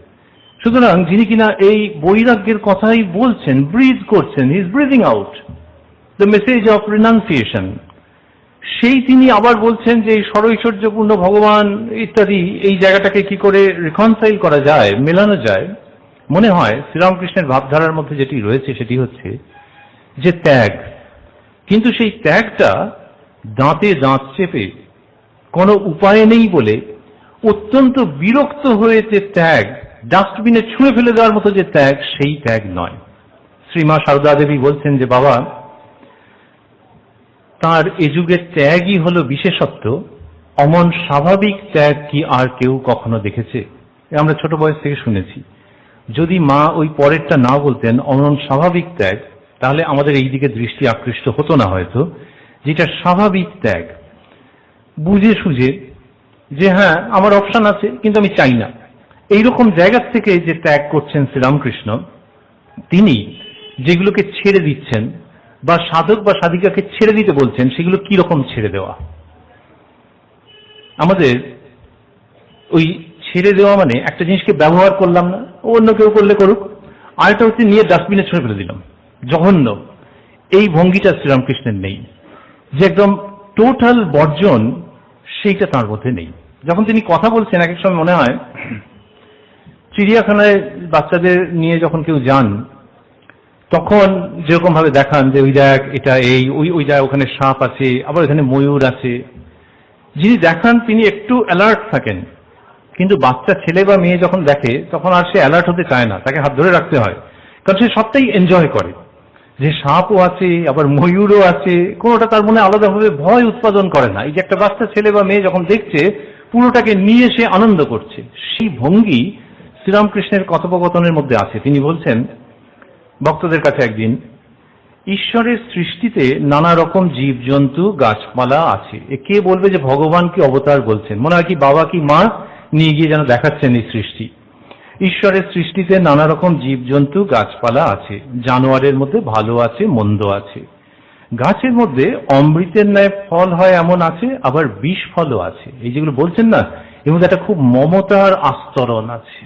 সুতরাং যিনি কিনা এই বৈরাগ্যের কথাই বলছেন, ব্রিজ করছেন, he is breathing out the message of renunciation, সেই তিনি আবার বলছেন যে এই ষড়ৈশ্বর্যপূর্ণ ভগবান ইত্যাদি, এই জায়গাটাকে কি করে রিকনসাইল করা যায়, মেলানো যায়। মনে হয় শ্রীরামকৃষ্ণের ভাবধারার মধ্যে যেটি রয়েছে সেটি হচ্ছে যে ত্যাগ, কিন্তু সেই ত্যাগটা দাঁতে দাঁত চেপে কোনো উপায় নেই বলে অত্যন্ত বিরক্ত হয়ে যে ত্যাগ, ডাস্টবিনে ছুঁড়ে ফেলে দেওয়ার মতো যে ত্যাগ, সেই ত্যাগ নয়। শ্রীমা সারদা দেবী বলছেন যে বাবা, তার এ যুগের ত্যাগই হলো বিশেষত্ব, অমন স্বাভাবিক ত্যাগ কি আর কেউ কখনো দেখেছে? আমরা ছোট বয়স থেকে শুনেছি। যদি মা ওই পরেরটা না বলতেন, অমন স্বাভাবিক ত্যাগ, তাহলে আমাদের এই দিকে দৃষ্টি আকৃষ্ট হতো না হয়তো। যেটা স্বাভাবিক ত্যাগ, বুঝে সুঝে যে হ্যাঁ আমার অপশন আছে কিন্তু আমি চাই না, এইরকম জায়গা থেকে যে ত্যাগ করছেন শ্রীরামকৃষ্ণ, তিনি যেগুলোকে ছেড়ে দিচ্ছেন বা সাধক বা সাধিকাকে ছেড়ে দিতে বলছেন, সেগুলো কি রকম ছেড়ে দেওয়া? আমাদের ওই ছেড়ে দেওয়া মানে একটা জিনিসকে ব্যবহার করলাম না, অন্য কেউ করলে করুক, আরেকটা হচ্ছে নিয়ে ডাস্টবিনে ছুঁড়ে ফেলে দিলাম, জঘন্য। এই ভঙ্গিটা শ্রীরামকৃষ্ণের নেই, যে একদম টোটাল বর্জন, সেইটা তার মধ্যে নেই। যখন তিনি কথা বলছেন, এক এক সময় মনে হয় চিড়িয়াখানায় বাচ্চাদের নিয়ে যখন কেউ যান, তখন যেরকম ভাবে দেখান যে ওই দেখ এটা এই, ওই দেখ ওখানে সাপ আছে, আবার এখানে ময়ূর আছে, যিনি দেখান তিনি একটু অ্যালার্ট থাকেন, কিন্তু বাচ্চা ছেলে বা মেয়ে যখন দেখে তখন আর সে অ্যালার্ট হতে চায় না, তাকে হাত ধরে রাখতে হয়, কারণ সে সবটাই এনজয় করে, যে সাপও আছে আবার ময়ূরও আছে, কোনোটা তার মনে আলাদাভাবে ভয় উৎপাদন করে না। এই যে একটা বাচ্চা ছেলে বা মেয়ে যখন দেখছে, পুরোটাকে নিয়ে সে আনন্দ করছে, সেই ভঙ্গি শ্রীরামকৃষ্ণের কথোপকথনের মধ্যে আছে। তিনি বলছেন ভক্তদের কাছে একদিন, ঈশ্বরের সৃষ্টিতে নানা রকম জীবজন্তু গাছপালা আছে, এ কে বলবে যে ভগবান কি অবতার বলছেন? মনে হয় কি বাবা কি মা নিয়ে গিয়ে যেন দেখাচ্ছেন এই সৃষ্টি। ঈশ্বরের সৃষ্টিতে নানা রকম জীবজন্তু গাছপালা আছে, জানোয়ারের মধ্যে ভালো আছে মন্দ আছে, গাছের মধ্যে অমৃতের ন্যায় ফল হয় এমন আছে, আবার বিষ ফলও আছে। এই যেগুলো বলছেন না, এর মধ্যে একটা খুব মমতার আস্তরণ আছে,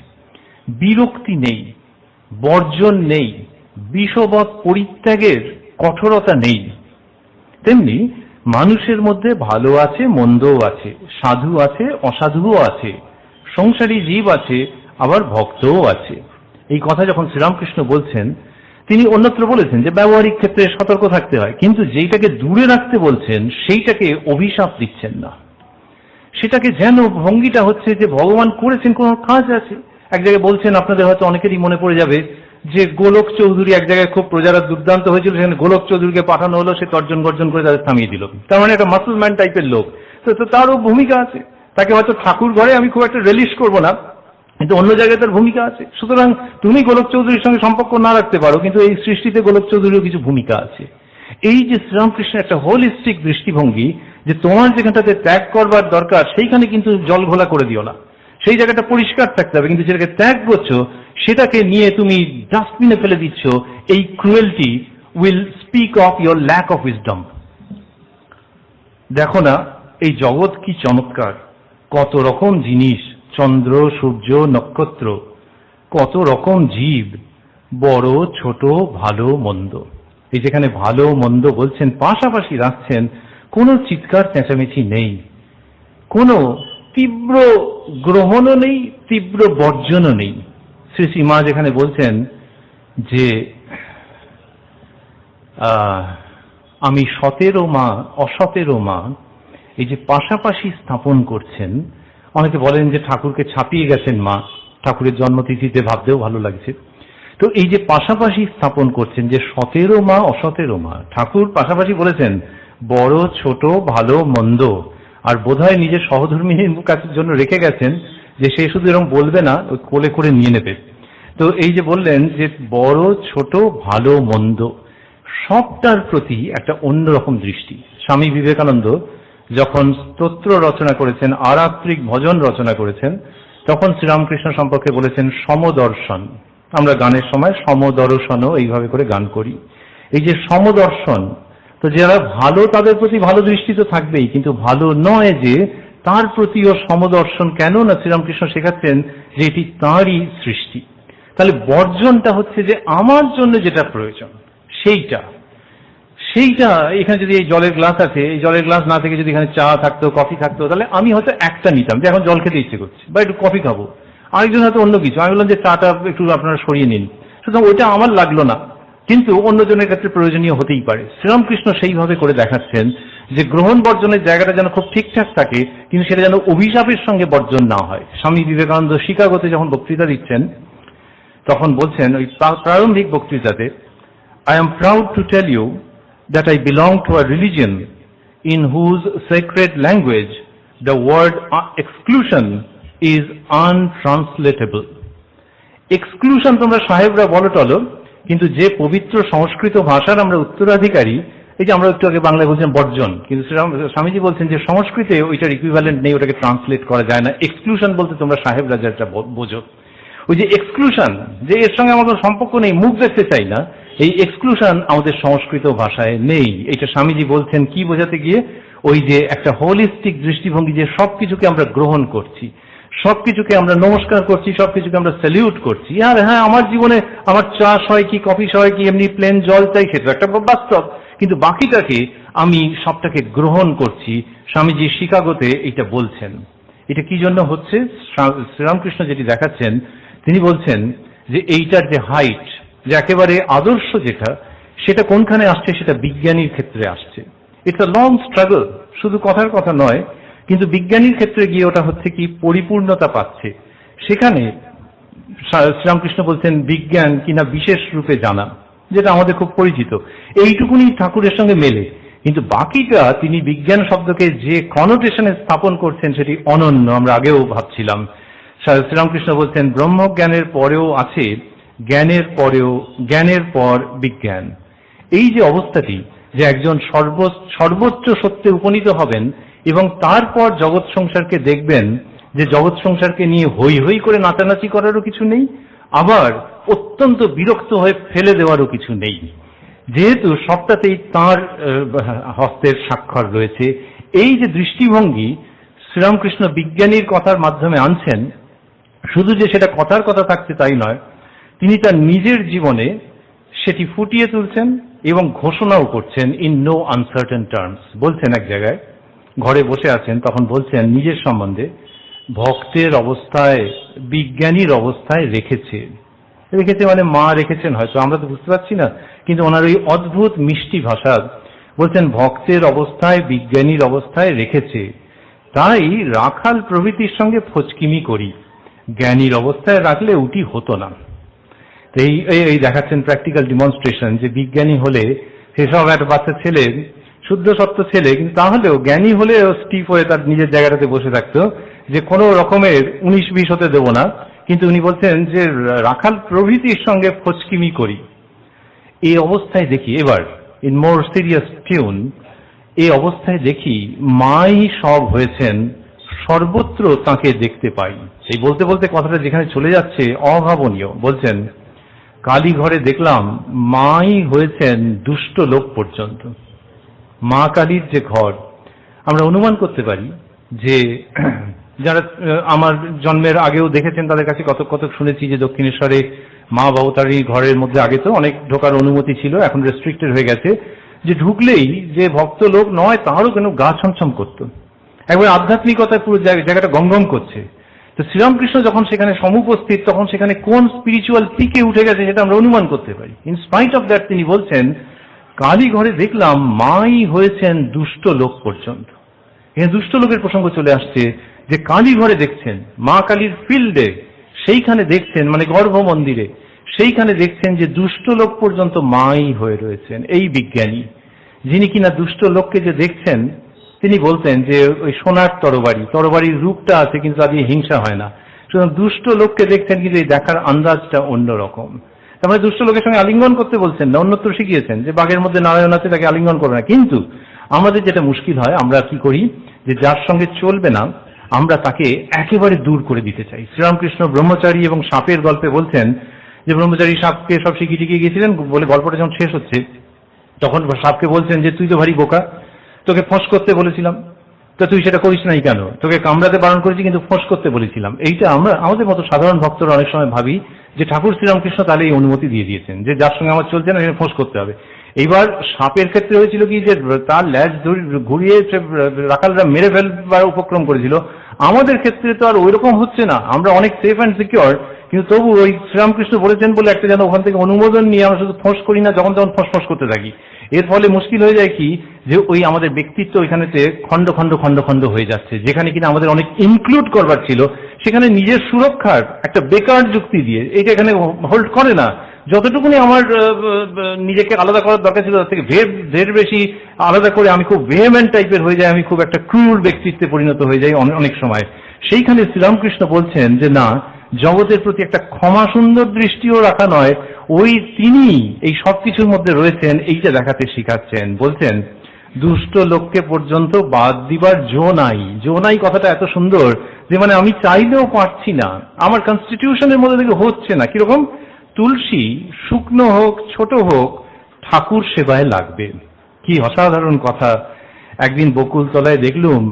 বিরক্তি নেই, বর্জন নেই, বিষবৎ পরিত্যাগের কঠোরতা নেই। তেমনি মানুষের মধ্যে ভালো আছে মন্দও আছে, সাধু আছে অসাধুও আছে, সংসারী জীব আছে আবার ভক্তও আছে। এই কথা যখন শ্রীরামকৃষ্ণ বলছেন, তিনি অন্যত্র বলেছেন যে ব্যবহারিক ক্ষেত্রে সতর্ক থাকতে হয়, কিন্তু যেইটাকে দূরে রাখতে বলছেন সেইটাকে অভিশাপ দিচ্ছেন না। সেটাকে যেন ভঙ্গিটা হচ্ছে যে ভগবান করেছেন, কোনো কাজ আছে। এক জায়গায় বলছেন, আপনাদের হয়তো অনেকেরই মনে পড়ে যাবে যে গোলক চৌধুরী এক জায়গায় খুব প্রজারা দুর্দান্ত হয়েছিল, সেখানে গোলক চৌধুরীকে পাঠানো হলো, সে তর্জন গর্জন করে তাদের থামিয়ে দিল। তার মানে একটা মাসলম্যান টাইপের লোক, তো তারও ভূমিকা আছে। তাকে হয়তো ঠাকুর ঘরে আমি খুব একটা রিলিশ করবো না, কিন্তু অন্য জায়গায় তার ভূমিকা আছে। সুতরাং তুমি গোলক চৌধুরীর সঙ্গে সম্পর্ক না রাখতে পারো, কিন্তু এই সৃষ্টিতে গোলক চৌধুরীরও কিছু ভূমিকা আছে। এই যে শ্রীরামকৃষ্ণের একটা হোলিস্টিক দৃষ্টিভঙ্গি, যে তোমার যেখানটাতে ত্যাগ করবার দরকার সেইখানে কিন্তু জল ঘোলা করে দিও না, সেই জায়গাটা পরিষ্কার থাকতে হবে, কিন্তু যেটাকে ত্যাগ করছো সেটাকে নিয়ে তুমি ডাস্টবিনে ফেলে দিচ্ছ, এই cruelty will speak of your lack of wisdom. দেখো না এই জগৎ কি চমৎকার, কত রকম জিনিস, চন্দ্র সূর্য নক্ষত্র, কত রকম জীব, বড় ছোট ভালো মন্দ। এই যেখানে ভালো মন্দ বলছেন, পাশাপাশি রাখছেন, কোনো চিৎকার চেঁচামেচি নেই, কোনো তীব্র গ্রহণও নেই, তীব্র বর্জনও নেই। শ্রী শ্রী মা যেখানে বলছেন যে আমি সতেরো মা অসতেরো মা, এই যে পাশাপাশি স্থাপন করছেন। অনেকে বলেন যে ঠাকুরকে ছাপিয়ে গেছেন মা, ঠাকুরের জন্মতিথিতে ভাবতেও ভালো লাগছে। তো এই যে পাশাপাশি স্থাপন করছেন, যে সতেরো মা অসতেরো মা, ঠাকুর পাশাপাশি বলেছেন বড় ছোট ভালো মন্দ, আর বোধহয় নিজের সহধর্মিনীর কাছের জন্য রেখে গেছেন যে সে শুধু এরকম বলবে না, ওই কোলে করে নিয়ে নেবে। তো এই যে বললেন যে বড় ছোট ভালো মন্দ সবটার প্রতি একটা অন্যরকম দৃষ্টি। স্বামী বিবেকানন্দ যখন স্তোত্র রচনা করেছেন, আরাত্রিক ভজন রচনা করেছেন, তখন শ্রীরামকৃষ্ণ সম্পর্কে বলেছেন সমদর্শন। আমরা গানের সময় সমদর্শনও এইভাবে করে গান করি। এই যে সমদর্শন, তো যারা ভালো তাদের প্রতি ভালো দৃষ্টি তো থাকবেই, কিন্তু ভালো নয় যে তার প্রতিও সমদর্শন। কেন না শ্রীরামকৃষ্ণ শেখাচ্ছেন যে এটি তাঁরই সৃষ্টি। তাহলে বর্জনটা হচ্ছে যে আমার জন্য যেটা প্রয়োজন সেইটা এখানে যদি এই জলের গ্লাস আছে, এই জলের গ্লাস না থেকে যদি এখানে চা থাকতো, কফি থাকতো, তাহলে আমি হয়তো একটা নিতাম যে এখন জল খেতে ইচ্ছে করছে বা একটু কফি খাবো, আরেকজন হয়তো অন্য কিছু। আমি বললাম যে চাটা একটু আপনারা সরিয়ে নিন, সুতরাং ওইটা আমার লাগলো না, কিন্তু অন্যজনের ক্ষেত্রে প্রয়োজনীয় হতেই পারে। শ্রীরামকৃষ্ণ সেইভাবে করে দেখাচ্ছেন যে গ্রহণ বর্জনের জায়গাটা যেন খুব ঠিকঠাক থাকে, কিন্তু সেটা যেন অভিশাপের সঙ্গে বর্জন না হয়। স্বামী বিবেকানন্দ শিকাগোতে যখন বক্তৃতা দিচ্ছেন তখন বলছেন ওই প্রারম্ভিক বক্তৃতাতে, I am proud to tell you that I belong to a religion in whose sacred language the word exclusion is untranslatable. Exclusion তোমরা সাহেবরা বলো টলো, কিন্তু যে পবিত্র সংস্কৃত ভাষার আমরা উত্তরাধিকারী, এই যে আমরা একটু আগে বাংলায় বলছেন বর্জন, কিন্তু স্বামীজি বলছেন যে সংস্কৃতে ওইটার ইকুইভ্যালেন্ট নেই, ওটাকে ট্রান্সলেট করা যায় না। এক্সক্লুশন বলতে তোমরা সাহেবরা যেটা বোঝো, ওই যে এক্সক্লুশন, যে এর সঙ্গে আমাদের সম্পর্ক নেই, মুখ দেখতে চাই না, এই এক্সক্লুশন আমাদের সংস্কৃত ভাষায় নেই। এটা স্বামীজি বলছেন কি বোঝাতে গিয়ে, ওই যে একটা হোলিস্টিক দৃষ্টিভঙ্গি, যে সবকিছুকে আমরা গ্রহণ করছি, সবকিছুকে আমরা নমস্কার করছি, সবকিছুকে আমরা স্যালিউট করছি। আর হ্যাঁ, আমার জীবনে আমার চা হয় কি, কফি হয় কি, এমনি প্লেন জল চাই, সেটা একটা বাস্তব, কিন্তু বাকিটাকে আমি সবটাকে গ্রহণ করছি। স্বামীজি শিকাগোতে এটা বলছেন। এটা কি জন্য হচ্ছে? শ্রীরামকৃষ্ণ যেটি দেখাচ্ছেন, তিনি বলছেন যে এইটার যে হাইট, যে একেবারে আদর্শ যেটা, সেটা কোনখানে আসছে? সেটা বিজ্ঞানীর ক্ষেত্রে আসছে। ইটস আ লং স্ট্রাগল, শুধু কথার কথা নয়, কিন্তু বিজ্ঞানীর ক্ষেত্রে গিয়ে ওটা হচ্ছে কি পরিপূর্ণতা পাচ্ছে। সেখানে শ্রীরামকৃষ্ণ বলছেন বিজ্ঞান কিনা বিশেষ রূপে জানা, যেটা আমাদের খুব পরিচিত, এইটুকুনি ঠাকুরের সঙ্গে মেলে, কিন্তু বাকিটা তিনি বিজ্ঞান শব্দকে যে কনোটেশনে স্থাপন করছেন সেটি অনন্য। আমরা আগেও ভাবছিলাম, শ্রীরামকৃষ্ণ বলছেন ব্রহ্মজ্ঞানের পরেও আছে জ্ঞানের পর বিজ্ঞান। এই যে অবস্থাটি, যে একজন সর্বোচ্চ সত্যে উপনীত হবেন এবং তারপর জগৎ সংসারকে দেখবেন, যে জগৎ সংসারকে নিয়ে হই হই করে নাচানাচি করারও কিছু নেই, আবার অত্যন্ত বিরক্ত হয়ে ফেলে দেওয়ারও কিছু নেই, যেহেতু সবটাতেই তাঁর হস্তের স্বাক্ষর রয়েছে। এই যে দৃষ্টিভঙ্গি শ্রীরামকৃষ্ণ বিজ্ঞানীর কথার মাধ্যমে আনছেন, শুধু যে সেটা কথার কথা থাকছে তাই নয়, তিনি তার নিজের জীবনে সেটি ফুটিয়ে তুলছেন এবং ঘোষণাও করছেন ইন নো আনসার্টেন টার্মস। বলছেন এক জায়গায়, ঘরে বসে আছেন, তখন বলছেন নিজের সম্বন্ধে, ভক্তের অবস্থায় বিজ্ঞানীর অবস্থায় রেখেছে মানে মা রেখেছেন হয়তো, আমরা তো বুঝতে পারছি না, কিন্তু ওনার ওই অদ্ভুত মিষ্টি ভাষা বলছেন ভক্তের অবস্থায় বিজ্ঞানীর অবস্থায় রেখেছে, তাই রাখাল প্রভৃতির সঙ্গে ফচকিমি করি, জ্ঞানীর অবস্থায় রাখলে উটি হতো না। এই দেখাচ্ছেন প্র্যাকটিক্যাল ডিমনস্ট্রেশন, যে বিজ্ঞানী হলে সেসব একটা বাচ্চা ছেলে, শুদ্ধ সত্য ছেলে, কিন্তু তাহলেও জ্ঞানী হলে স্টিফ হয়ে তার নিজের জায়গাটাতে বসে থাকতো, যে কোনো রকমের 19-20 হতে দেবো না। কিন্তু উনি বলছেন যে রাখাল প্রভৃতির সঙ্গে ফচকিমি করি। এই অবস্থায় দেখি, এবার ইন মোর সিরিয়াস টিউন, এই অবস্থায় দেখি মাই সব হয়েছেন, সর্বত্র তাকে দেখতে পাই। এই বলতে বলতে কথাটা যেখানে চলে যাচ্ছে অভাবনীয়। বলছেন কালী ঘরে দেখলাম মাই হয়েছেন দুষ্ট লোক পর্যন্ত। মা কালীর যে ঘর, আমরা অনুমান করতে পারি যে যারা আমার জন্মের আগেও দেখেছেন তাদের কাছে কত কত শুনেছি যে দক্ষিণেশ্বরে মা ভবতারিণীর ঘরের মধ্যে আগে তো অনেক ঢোকার অনুমতি ছিল, এখন রেস্ট্রিক্টেড হয়ে গেছে, যে ঢুকলেই যে ভক্ত লোক নয় তারও কেন গা ছমছম করতো, একবার আধ্যাত্মিকতায় পুরো জায়গাটা গমগম করছে। তো শ্রীরামকৃষ্ণ যখন সেখানে সমুপস্থিত, তখন সেখানে কোন স্পিরিচুয়াল পিকে উঠে গেছে সেটা আমরা অনুমান করতে পারি। ইন স্পাইট অফ দ্যাট তিনি বলছেন কালী ঘরে দেখলাম মাই হয়েছেন দুষ্ট লোক পর্যন্ত। এখানে দুষ্ট লোকের প্রসঙ্গ চলে আসছে, যে কালী ঘরে দেখছেন, মা কালীর ফিল্ডে সেইখানে দেখছেন, মানে গর্ভ মন্দিরে সেইখানে দেখছেন যে দুষ্ট লোক পর্যন্ত মাই হয়ে রয়েছেন। এই বিজ্ঞানী যিনি কিনা দুষ্ট লোককে যে দেখছেন, তিনি বলতেন যে ওই সোনার তরবারির রূপটা আছে কিন্তু তা দিয়ে হিংসা হয় না। সুতরাং দুষ্ট লোককে দেখছেন কিন্তু এই দেখার আন্দাজটা অন্যরকম। তার মানে দুষ্ট লোকের সঙ্গে আলিঙ্গন করতে বলছেন না, অন্যত্র শিখিয়েছেন যে বাঘের মধ্যে নারায়ণ আছে তাকে আলিঙ্গন করবে না। কিন্তু আমাদের যেটা মুশকিল হয়, আমরা কি করি যে যার সঙ্গে চলবে না আমরা তাকে একেবারে দূর করে দিতে চাই। শ্রীরামকৃষ্ণ ব্রহ্মচারী এবং সাপের গল্পে বলছেন যে ব্রহ্মচারী সাপকে সব শিখিয়ে টিকিয়ে গিয়েছিলেন বলে গল্পটা যখন শেষ হচ্ছে তখন সাপকে বলছেন যে তুই তো ভারী বোকা, তোকে ফোঁস করতে বলেছিলাম, তো তুই সেটা করিস নাই কেন? তোকে কামড়াতে বারণ করেছি কিন্তু ফোঁস করতে বলেছিলাম। এইটা আমরা আমাদের মতো সাধারণ ভক্তরা অনেক সময় ভাবি যে ঠাকুর শ্রীরামকৃষ্ণ তাহলে এই অনুমতি দিয়ে দিয়েছেন যে যার সঙ্গে আমার চলছে না সেখানে ফোঁস করতে হবে। এইবার সাপের ক্ষেত্রে হয়েছিল কি যে তার ল্যাজ ঘুরিয়ে রাখালরা মেরে ফেলবার উপক্রম করেছিল। আমাদের ক্ষেত্রে তো আর ওই রকম হচ্ছে না, আমরা অনেক সেফ অ্যান্ড সিকিউর, কিন্তু তবু ওই শ্রীরামকৃষ্ণ বলেছেন বলে একটা যেন ওখান থেকে অনুমোদন নিয়ে আমরা শুধু ফোঁস করি না, যখন তখন ফোঁস করতে থাকি। এর ফলে মুশকিল হয়ে যায় কি যে ওই আমাদের ব্যক্তিত্ব ওইখানেতে খণ্ড খণ্ড খণ্ড খণ্ড হয়ে যাচ্ছে, যেখানে কিনা আমাদের অনেক ইনক্লুড করবার ছিল সেখানে নিজের সুরক্ষার একটা বেকার যুক্তি দিয়ে এটা এখানে হোল্ড করে না। যতটুকুনি আমার নিজেকে আলাদা করার দরকার ছিল তার থেকে ঢের বেশি আলাদা করে আমি খুব ভেহেমেন্ট টাইপের হয়ে যাই, আমি খুব একটা ক্রুর ব্যক্তিত্বে পরিণত হয়ে যাই অনেক সময়। সেইখানে শ্রীরামকৃষ্ণ বলছেন যে না, জগতের প্রতি একটা ক্ষমা সুন্দর দৃষ্টিও রাখা নয়, ওই তিনি এই সব কিছুর মধ্যে রয়েছেন এইটা দেখাতে শিখাচ্ছেন। বলছেন দুষ্ট লোককে পর্যন্ত বাদ দিবার জো নাই কথাটা এত সুন্দর যে মানে আমি চাইলেও পারছি না, আমার কনস্টিটিউশনের মধ্যে থেকে হচ্ছে না। কিরকম? তুলসী শুকনো হোক ছোট হোক ঠাকুর সেবায় লাগবে। কি অসাধারণ কথা। একদিন বকুলতলায় দেখলুম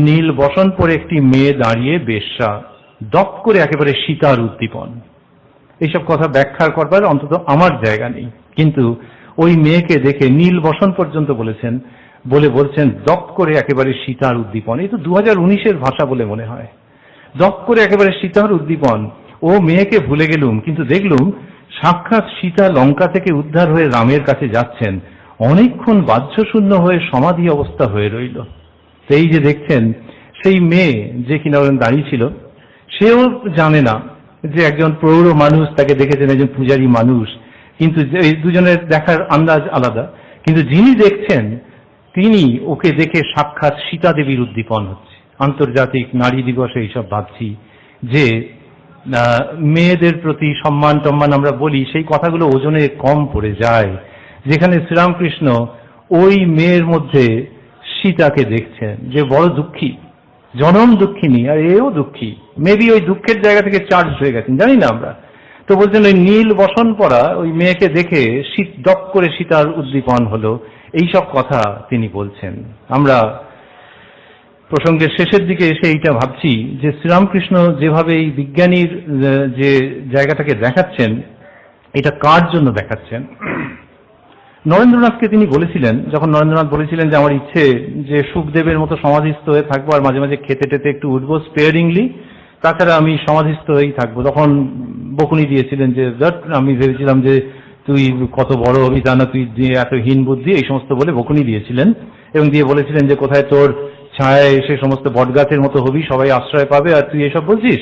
নীল বসন পরে একটি মেয়ে দাঁড়িয়ে বেশ্যা, দপ করে একেবারে সীতার উদ্দীপন। এইসব কথা ব্যাখ্যা করবার অন্তত আমার জায়গা নেই, কিন্তু ওই মেয়েকে দেখে নীল বসন পর্যন্ত বলেছেন, বলছেন দপ করে একেবারে সীতার উদ্দীপন। এই তো 2019-এর ভাষা বলে মনে হয়। দপ করে একেবারে সীতার উদ্দীপন। ও মেয়েকে ভুলে গেলুম, কিন্তু দেখলুম সাক্ষাৎ সীতা লঙ্কা থেকে উদ্ধার হয়ে রামের কাছে যাচ্ছেন, অনেকক্ষণ বাহ্যশূন্য হয়ে সমাধি অবস্থা হয়ে রইল। এই যে দেখছেন সেই মেয়ে যে কিনা দাঁড়িয়ে ছিল, সেও জানে না যে একজন প্রৌঢ় মানুষ তাকে দেখেছেন একজন পূজারী মানুষ, কিন্তু এই দুজনের দেখার আন্দাজ আলাদা। কিন্তু যিনি দেখছেন তিনি ওকে দেখে সাক্ষাৎ সীতা দেবীর উদ্দীপন হচ্ছে। আন্তর্জাতিক নারী দিবসে এইসব ভাবছি যে মেয়েদের প্রতি সম্মান টম্মান আমরা বলি, সেই কথাগুলো ওজনে কম পড়ে যায়, যেখানে শ্রীরামকৃষ্ণ ওই মেয়ের মধ্যে সীতাকে দেখছেন যে বড় দুঃখী, জনম দুঃখিনী, আর এও দুঃখী। মেবি ওই দুঃখের জায়গা থেকে চার্জ হয়ে গেছেন, জানি না আমরা। তো বলছেন ওই নীল বসন পরা ওই মেয়েকে দেখে শীত দপ করে সীতার উদ্দীপন হলো, এইসব কথা তিনি বলছেন। আমরা প্রসঙ্গের শেষের দিকে এসে এইটা ভাবছি যে শ্রীরামকৃষ্ণ যেভাবে এই বিজ্ঞানীর যে জায়গাটাকে দেখাচ্ছেন, এটা কার জন্য দেখাচ্ছেন? নরেন্দ্রনাথকে তিনি বলেছিলেন, যখন নরেন্দ্রনাথ বলেছিলেন যে আমার ইচ্ছে যে সুখদেবের মতো সমাধিস্থ হয়ে থাকবো আর মাঝে মাঝে খেতে টেতে একটু উঠবো স্পেয়ারিংলি, তাছাড়া আমি সমাধিস্থ হয়েই থাকবো, তখন বকুনি দিয়েছিলেন যে আমি ভেবেছিলাম যে তুই কত বড় হবি, তা না তুই এত হীন বুদ্ধি, এই সমস্ত বলে বকুনি দিয়েছিলেন। এবং দিয়ে বলেছিলেন যে কোথায় তোর ছায়ায় এসে সমস্ত বটগাছের মতো হবি, সবাই আশ্রয় পাবে, আর তুই এসব বলছিস।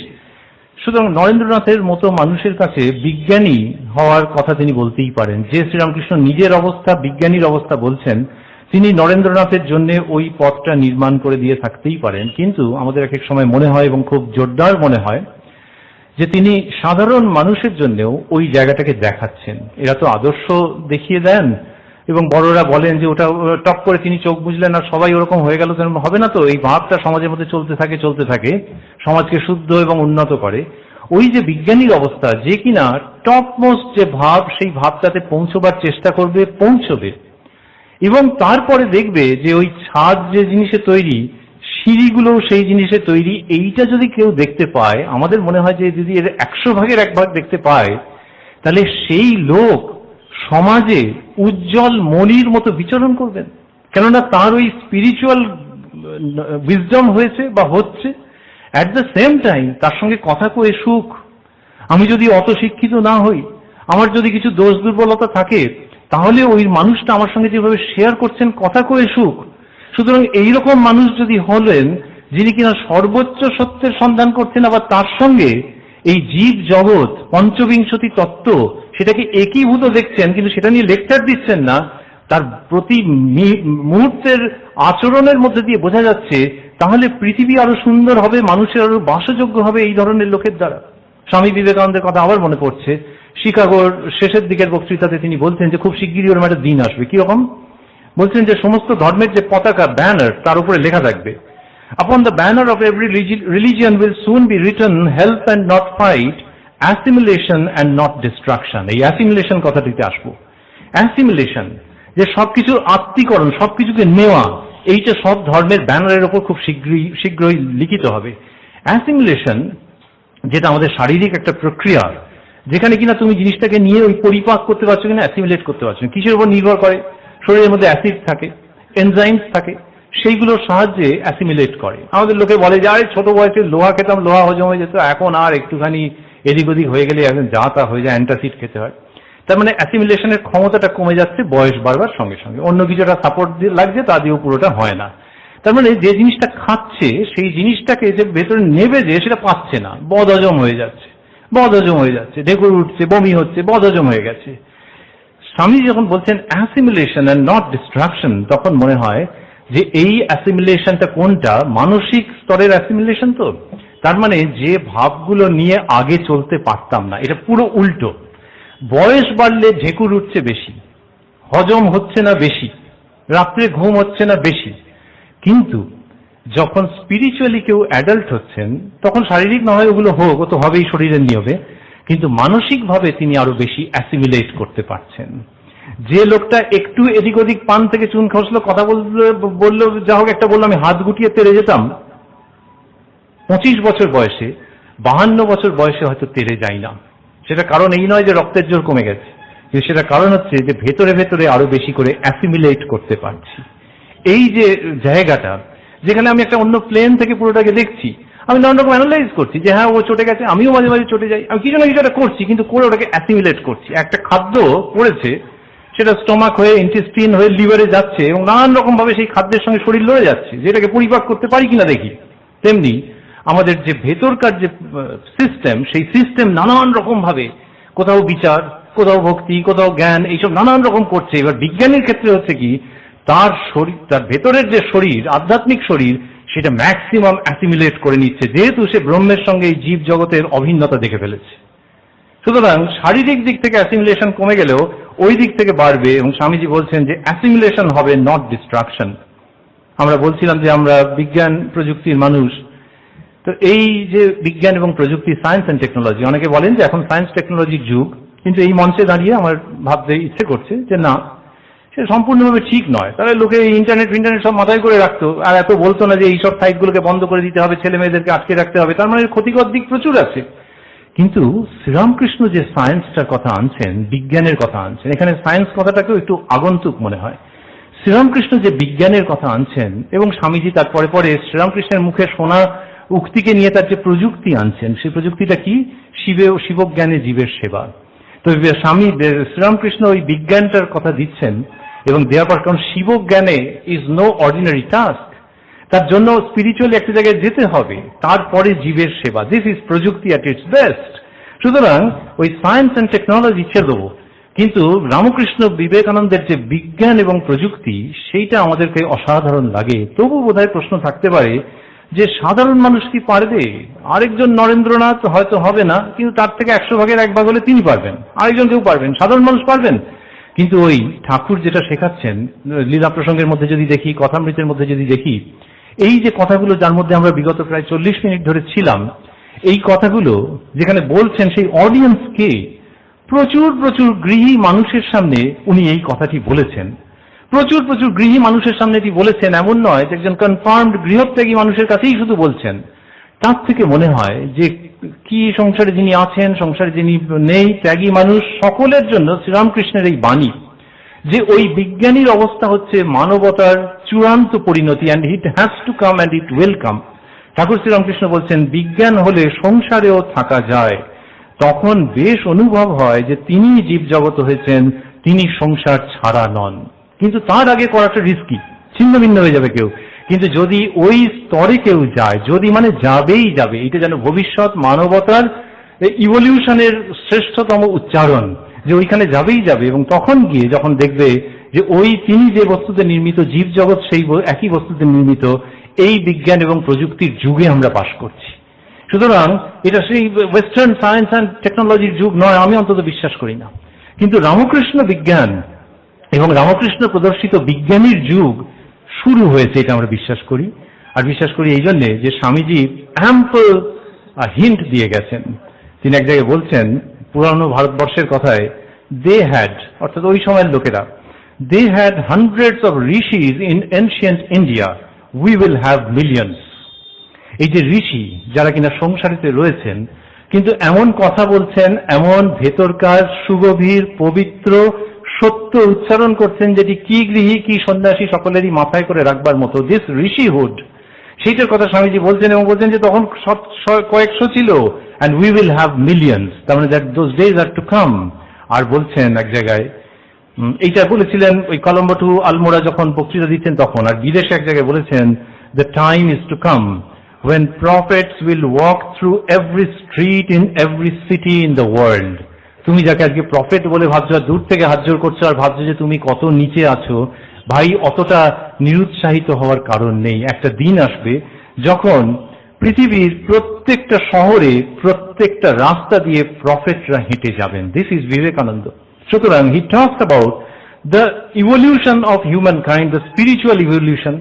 সুতরাং নরেন্দ্রনাথের মতো মানুষের কাছে বিজ্ঞানী হওয়ার কথা তিনি বলতেই পারেন। যে শ্রীরামকৃষ্ণ নিজের অবস্থা বিজ্ঞানীর অবস্থা বলছেন, তিনি নরেন্দ্রনাথের জন্য ওই পথটা নির্মাণ করে দিয়ে থাকতেই পারেন। কিন্তু আমাদের এক এক সময় মনে হয়, এবং খুব জোরদার মনে হয়, যে তিনি সাধারণ মানুষের জন্যও ওই জায়গাটাকে দেখাচ্ছেন। এরা তো আদর্শ দেখিয়ে দেন এবং বড়রা বলেন যে ওটা টপ করে তিনি চোখ বুঝলেন আর সবাই ওরকম হয়ে গেল, তেমন হবে না তো। এই ভাবটা সমাজের মধ্যে চলতে থাকে, সমাজকে শুদ্ধ এবং উন্নত করে। ওই যে বিজ্ঞানীর অবস্থা, যে কিনা টপ মোস্ট যে ভাব, সেই ভাবটাতে পৌঁছবার চেষ্টা করবে, পৌঁছবে, এবং তারপরে দেখবে যে ওই ছাদ যে জিনিসে তৈরি, সিঁড়িগুলো সেই জিনিসে তৈরি। এইটা যদি কেউ দেখতে পায়, আমাদের মনে হয় যে যদি এর 100 ভাগের 1 ভাগ দেখতে পায়, তাহলে সেই লোক সমাজে উজ্জ্বল মণির মতো বিচরণ করবেন, কেননা তার ওই স্পিরিচুয়াল উইজডম হয়েছে বা হচ্ছে। অ্যাট দ্য সেম টাইম তার সঙ্গে কথা কয়ে সুখ। আমি যদি অত শিক্ষিত না হই, আমার যদি কিছু দোষ দুর্বলতা থাকে, তাহলে ওই মানুষটা আমার সঙ্গে যেভাবে শেয়ার করছেন, কথা কয়ে সুখ। সুতরাং এইরকম মানুষ যদি হলেন, যিনি কিনা সর্বোচ্চ সত্যের সন্ধান করছেন, আবার তার সঙ্গে এই জীব জগৎ পঞ্চবিংশতি তত্ত্ব সেটাকে একীভূত দেখছেন, কিন্তু সেটা নিয়ে লেকচার দিচ্ছেন না, তার প্রতি মুহূর্তের আচরণের মধ্যে দিয়ে বোঝা যাচ্ছে তাহলে পৃথিবী আরো সুন্দর হবে, মানুষের আরো বাসযোগ্য হবে এই ধরনের লোকের দ্বারা। স্বামী বিবেকানন্দের কথা আবার মনে পড়ছে, শিকাগোর শেষের দিকের বক্তৃতাতে তিনি বলছেন যে খুব শিগগিরই ওরকম একটা দিন আসবে। কিরকম? বলছেন যে সমস্ত ধর্মের যে পতাকা, ব্যানার, তার উপরে লেখা থাকবে, upon the banner of every religion will soon be written help and not fight, assimilation and not destruction. এই অ্যাসিমিলেশন কথাটিতে আসবো। অ্যাসিমিলেশন, যে সবকিছুর আত্মীকরণ, সবকিছুকে নেওয়া, এইটা সব ধর্মের ব্যানারের ওপর খুব শীঘ্রই লিখিত হবে। অ্যাসিমিলেশন, যেটা আমাদের শারীরিক একটা প্রক্রিয়া, যেখানে কিনা তুমি জিনিসটাকে নিয়ে ওই পরিপাক করতে পারছো কিনা, অ্যাসিমিলেট করতে পারছো না, কিসের উপর নির্ভর করে? শরীরের মধ্যে অ্যাসিড থাকে, এনজাইমস থাকে, সেইগুলোর সাহায্যে অ্যাসিমিলেট করে। আমাদের লোকে বলে যে আরে ছোট বয়সে লোহা খেতাম, লোহা হজম হয়ে যেত, এখন আর একটুখানি এদিক ওদিক হয়ে গেলে এখন যা তা হয়ে যায়, অ্যান্টাসিড খেতে হয়। তার মানে অ্যাসিমিলেশনের ক্ষমতাটা কমে যাচ্ছে বয়স বাড়বার সঙ্গে সঙ্গে। অন্য কিছুটা সাপোর্ট লাগছে, তা দিয়েও পুরোটা হয় না। তার মানে যে জিনিসটা খাচ্ছে সেই জিনিসটাকে যে ভেতরে নেবে যে সেটা পাচ্ছে না, বদহজম হয়ে যাচ্ছে, বদহজম হয়ে যাচ্ছে, ঢেকুর উঠছে, বমি হচ্ছে, বদহজম হয়ে গেছে। স্বামী যখন বলছেন অ্যাসিমিলেশন অ্যান্ড নট ডিস্ট্রাকশন, তখন মনে হয় যে এই অ্যাসিমিলেশনটা কোনটা? মানসিক স্তরের অ্যাসিমিলেশন। তো তার মানে যে ভাবগুলো নিয়ে আগে চলতে পারতাম না, এটা পুরো উল্টো। বয়স বাড়লে ঢেকুর উঠছে বেশি, হজম হচ্ছে না বেশি, রাত্রে ঘুম হচ্ছে না বেশি। কিন্তু যখন স্পিরিচুয়ালি কেউ অ্যাডাল্ট হচ্ছেন, তখন শারীরিক না হয় ওগুলো হোক, ও তো হবেই শরীরের নিয়মে, কিন্তু মানসিকভাবে তিনি আরো বেশি অ্যাসিমিলেট করতে পারছেন। যে লোকটা একটু এদিক ওদিক পান থেকে চুন খসলো, কথা বললো, যা হোক একটা বললো, আমি হাত গুটিয়ে তেড়ে যেতাম, 25 বছর বয়সে, 52 বছর বয়সে হয়তো তেড়ে যাই না। সেটা কারণ এই নয় যে রক্তের জোর কমে গেছে, কিন্তু সেটা কারণ হচ্ছে যে ভেতরে ভেতরে আরো বেশি করে অ্যাসিমিলেট করতে পারছি। এই যে জায়গাটা, যেখানে আমি একটা অন্য প্লেন থেকে পুরোটাকে দেখছি, আমি নানান রকম অ্যানালাইজ করছি যে হ্যাঁ ও চটে গেছে, আমিও মাঝে মাঝে চটে যাই, আমি কিছু না কিছু একটা করছি, কিন্তু করে ওটাকে অ্যাসিমিলেট করছি। একটা খাদ্য পড়েছে, সেটা স্টোমাক হয়ে, ইন্টেস্টিন হয়ে লিভারে যাচ্ছে, এবং নানান রকম ভাবে সেই খাদ্যের সঙ্গে শরীর লড়ে যাচ্ছে, যেটাকে পরিপাক করতে পারি কিনা দেখি। তেমনি আমাদের যে ভেতরকার যে সিস্টেম, সেই সিস্টেম নানান রকম ভাবে, কোথাও বিচার, কোথাও ভক্তি, কোথাও জ্ঞান, এইসব নানান রকম করছে। এবার বিজ্ঞানের ক্ষেত্রে হচ্ছে কি, তার শরীর, তার ভেতরের যে শরীর, আধ্যাত্মিক শরীর, সেটা ম্যাক্সিমাম অ্যাসিমিলেট করে নিচ্ছে, যেহেতু সে ব্রহ্মের সঙ্গে এই জীব জগতের অভিন্নতা দেখে ফেলেছে। সুতরাং শারীরিক দিক থেকে অ্যাসিমিলেশন কমে গেলেও ওই দিক থেকে বাড়বে, এবং স্বামীজি বলছেন যে অ্যাসিমিলেশন হবে, নট ডিস্ট্রাকশন। আমরা বলছিলাম যে আমরা বিজ্ঞান প্রযুক্তির মানুষ, তো এই যে বিজ্ঞান এবং প্রযুক্তি, সায়েন্স অ্যান্ড টেকনোলজি, অনেকে বলেন যে এখন সায়েন্স টেকনোলজির যুগ, কিন্তু এই মঞ্চে দাঁড়িয়ে আমার ভাবতে ইচ্ছে করছে যে না, সে সম্পূর্ণভাবে ঠিক নয়। তাহলে লোকে ইন্টারনেট সব মাথায় করে রাখতো, আর এত বলতো না যে এইসব সাইটগুলোকে বন্ধ করে দিতে হবে, ছেলে মেয়েদেরকে আটকে রাখতে হবে। তার মানে ক্ষতিকর দিক প্রচুর আছে। কিন্তু শ্রীরামকৃষ্ণ যে সায়েন্সটার কথা আনছেন, বিজ্ঞানের কথা আনছেন, এখানে সায়েন্স কথাটাকেও একটু আগন্তুক মনে হয়। শ্রীরামকৃষ্ণ যে বিজ্ঞানের কথা আনছেন, এবং স্বামীজি তারপরে পরে শ্রীরামকৃষ্ণের মুখে শোনা উক্তিকে নিয়ে তার যে প্রযুক্তি আনছেন, সেই প্রযুক্তিটা কি? শিবজ্ঞানে জীবের সেবা। তো শ্রীরামকৃষ্ণ ওই বিজ্ঞানটার কথা দিচ্ছেন, এবং দেওয়ার পর, কারণ শিবজ্ঞানে ইজ নো অর্ডিনারি টাস্ক, তার জন্য স্পিরিচুয়ালি একটা জায়গায় যেতে হবে, তারপরে জীবের সেবা। দিস ইজ প্রযুক্তি অ্যাট ইটস বেস্ট। সুতরাং ওই সায়েন্স অ্যান্ড টেকনোলজি ছেড়ে দেবো, কিন্তু রামকৃষ্ণ বিবেকানন্দের যে বিজ্ঞান এবং প্রযুক্তি, সেইটা আমাদেরকে অসাধারণ লাগে। তবু বোধহয় প্রশ্ন থাকতে পারে যে সাধারণ মানুষ কি পারবে? আরেকজন নরেন্দ্রনাথ হয়তো হবে না, কিন্তু তার থেকে 100 ভাগের 1 ভাগ হলে তিনি পারবেন, আরেকজন কেউ পারবেন, সাধারণ মানুষ পারবেন। কিন্তু ওই ঠাকুর যেটা শেখাচ্ছেন, লীলা প্রসঙ্গের মধ্যে যদি দেখি, কথামৃতের মধ্যে যদি দেখি, এই যে কথাগুলো যার মধ্যে আমরা বিগত প্রায় 40 মিনিট ধরে ছিলাম, এই কথাগুলো যেখানে বলছেন, সেই অডিয়েন্সকে প্রচুর প্রচুর গৃহী মানুষের সামনে উনি এই কথাটি বলেছেন। প্রচুর প্রচুর গৃহী মানুষের সামনে এটি বলেছেন, এমন নয় যে একজন কনফার্মড গৃহত্যাগী মানুষের কাছেই শুধু বলছেন। তার থেকে মনে হয় যে কি সংসারে যিনি আছেন, সংসারে যিনি নেই, ত্যাগী মানুষ, সকলের জন্য শ্রীরামকৃষ্ণের এই বাণী, যে ওই বিজ্ঞানীর অবস্থা হচ্ছে মানবতার চূড়ান্ত পরিণতি, and it has to come and it will come. Thakur Sri Ramakrishna বলছেন, বিজ্ঞান হলে সংসারেও থাকা যায়। তখন বেশ অনুভব হয় যে তিনি জীব জগৎ হয়েছেন, তিনি সংসার ছাড়া নন। কিন্তু তার আগে করাটা রিস্কি, ছিন্ন ভিন্ন হয়ে যাবে কেউ। কিন্তু যদি ওই স্তরে কেউ যায়, যদি মানে যাবেই যাবে, এটা যেন ভবিষ্যৎ মানবতার ইভলিউশনের শ্রেষ্ঠতম উচ্চারণ, যে ওইখানে যাবেই যাবে। এবং তখন গিয়ে যখন দেখবে যে তিনি যে বস্তুতে নির্মিত, জীব জগৎ সেই একই বস্তুতে নির্মিত, এই বিজ্ঞান এবং প্রযুক্তির যুগে আমরা বাস করছি। সুতরাং এটা সেই ওয়েস্টার্ন সায়েন্স অ্যান্ড টেকনোলজির যুগ নয়, আমি অন্তত বিশ্বাস করি না। কিন্তু রামকৃষ্ণ বিজ্ঞান এবং রামকৃষ্ণ প্রদর্শিত বিজ্ঞানীর যুগ শুরু হয়েছে, এটা আমরা বিশ্বাস করি। আর বিশ্বাস করি এই জন্যে যে স্বামীজি অ্যাম্পল হিন্ট দিয়ে গেছেন। তিনি এক জায়গায় বলছেন, পুরানো ভারতবর্ষের কথায়, দে হ্যাড, অর্থাৎ ওই সময়ের লোকেরা, they had hundreds of rishis in ancient India, we will have millions. এই যে ঋষি যারা কিনা সংসারিতে রয়েছেন, কিন্তু এমন কথা বলছেন, এমন ভেতরকার সুগভীর পবিত্র সত্য উচ্চারণ করছেন, যেটি কি গৃহী কি সন্ন্যাসী সকলেরই মাথায় করে রাখবার মতো, দিস ঋষিহুড, সেইটার কথা স্বামীজি বলছেন। এবং বলছেন যে তখন কয়েকশো ছিল, and we will have millions, তার মানে that those days are to come. আর বলছেন এক জায়গায়, এইটা বলেছিলেন ওই কলম্বো টু আলমোড়া যখন বক্তৃতা দিচ্ছেন তখন। আর বিদেশে এক জায়গায় বলেছেন, the time is to come when prophets will walk through every street in every city in the world. তুমি যাকে আজকে প্রফেট বলে ভাবছো, আর দূর থেকে হাত জোড় করছো আর ভাবছো যে তুমি কত নিচে আছো, ভাই অতটা নিরুৎসাহিত হওয়ার কারণ নেই। একটা দিন আসবে যখন পৃথিবীর প্রত্যেকটা শহরে প্রত্যেকটা রাস্তা দিয়ে প্রফেটরা হেঁটে যাবেন। This is Vivekananda. সুতরাং he talks about the evolution of humankind, the spiritual evolution,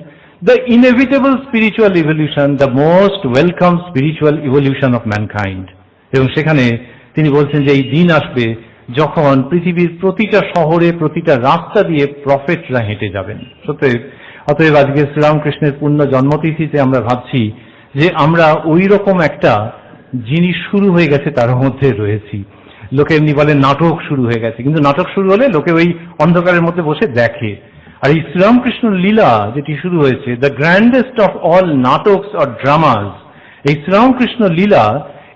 the inevitable spiritual evolution, the most welcome spiritual evolution of mankind. এবং সেখানে তিনি বলছেন যে এই দিন আসবে যখন পৃথিবীর প্রতিটা শহরে প্রতিটা রাস্তা দিয়ে প্রফেটরা হেঁটে যাবেন। অতএব আজকে শ্রীরামকৃষ্ণের পূর্ণ জন্মতিথিতে আমরা ভাবছি যে আমরা ওই রকম একটা জিনিস শুরু হয়ে গেছে তার মধ্যে রয়েছি। লোকে এমনি বলে নাটক শুরু হয়ে গেছে, কিন্তু নাটক শুরু হলে লোকে ওই অন্ধকারের মধ্যে বসে দেখে। আর এই শ্রীরামকৃষ্ণ লীলা যেটি শুরু হয়েছে, দ্য গ্র্যান্ডেস্ট অফ অল নাটকস অর ড্রামাস, এই শ্রীরামকৃষ্ণ লীলা,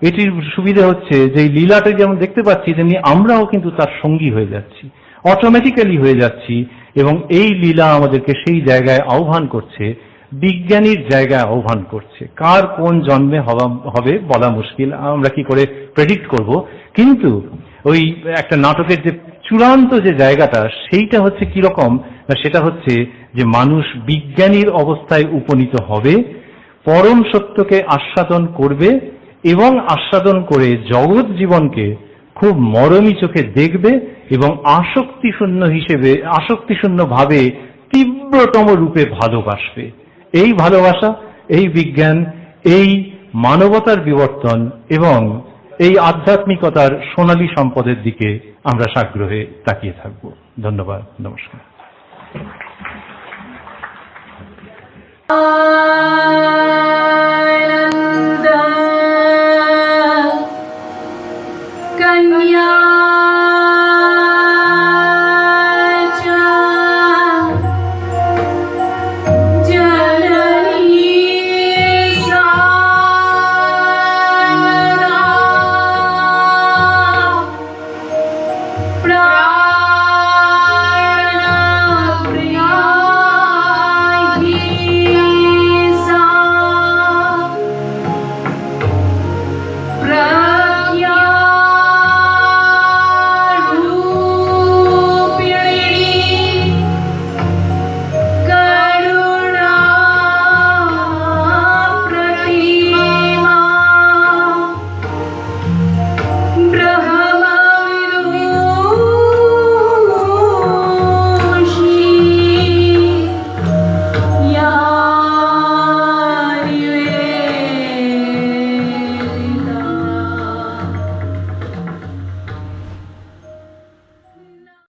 এটির সুবিধা হচ্ছে যে এই লীলাটা যেমন দেখতে পাচ্ছি, তেমনি আমরাও কিন্তু তার সঙ্গী হয়ে যাচ্ছি, অটোমেটিক্যালি হয়ে যাচ্ছি। এবং এই লীলা আমাদেরকে সেই জায়গায় আহ্বান করছে, বিজ্ঞানীর জায়গায় আহ্বান করছে। কার কোন জন্মে হবে বলা মুশকিল, আমরা কি করে প্রেডিক্ট করব। কিন্তু ওই একটা নাটকের যে চূড়ান্ত যে জায়গাটা, সেইটা হচ্ছে কিরকম না, সেটা হচ্ছে যে মানুষ বিজ্ঞানীর অবস্থায় উপনীত হবে, পরম সত্যকে আস্বাদন করবে এবং আস্বাদন করে জগৎ জীবনকে খুব মরমী চোখে দেখবে এবং আসক্তিশূন্য ভাবে তীব্রতম রূপে ভালোবাসবে। এই ভালোবাসা, এই বিজ্ঞান, এই মানবতার বিবর্তন এবং এই আধ্যাত্মিকতার সোনালী সম্পদের দিকে আমরা সাগ্রহে তাকিয়ে থাকব। ধন্যবাদ, নমস্কার। আনন্দ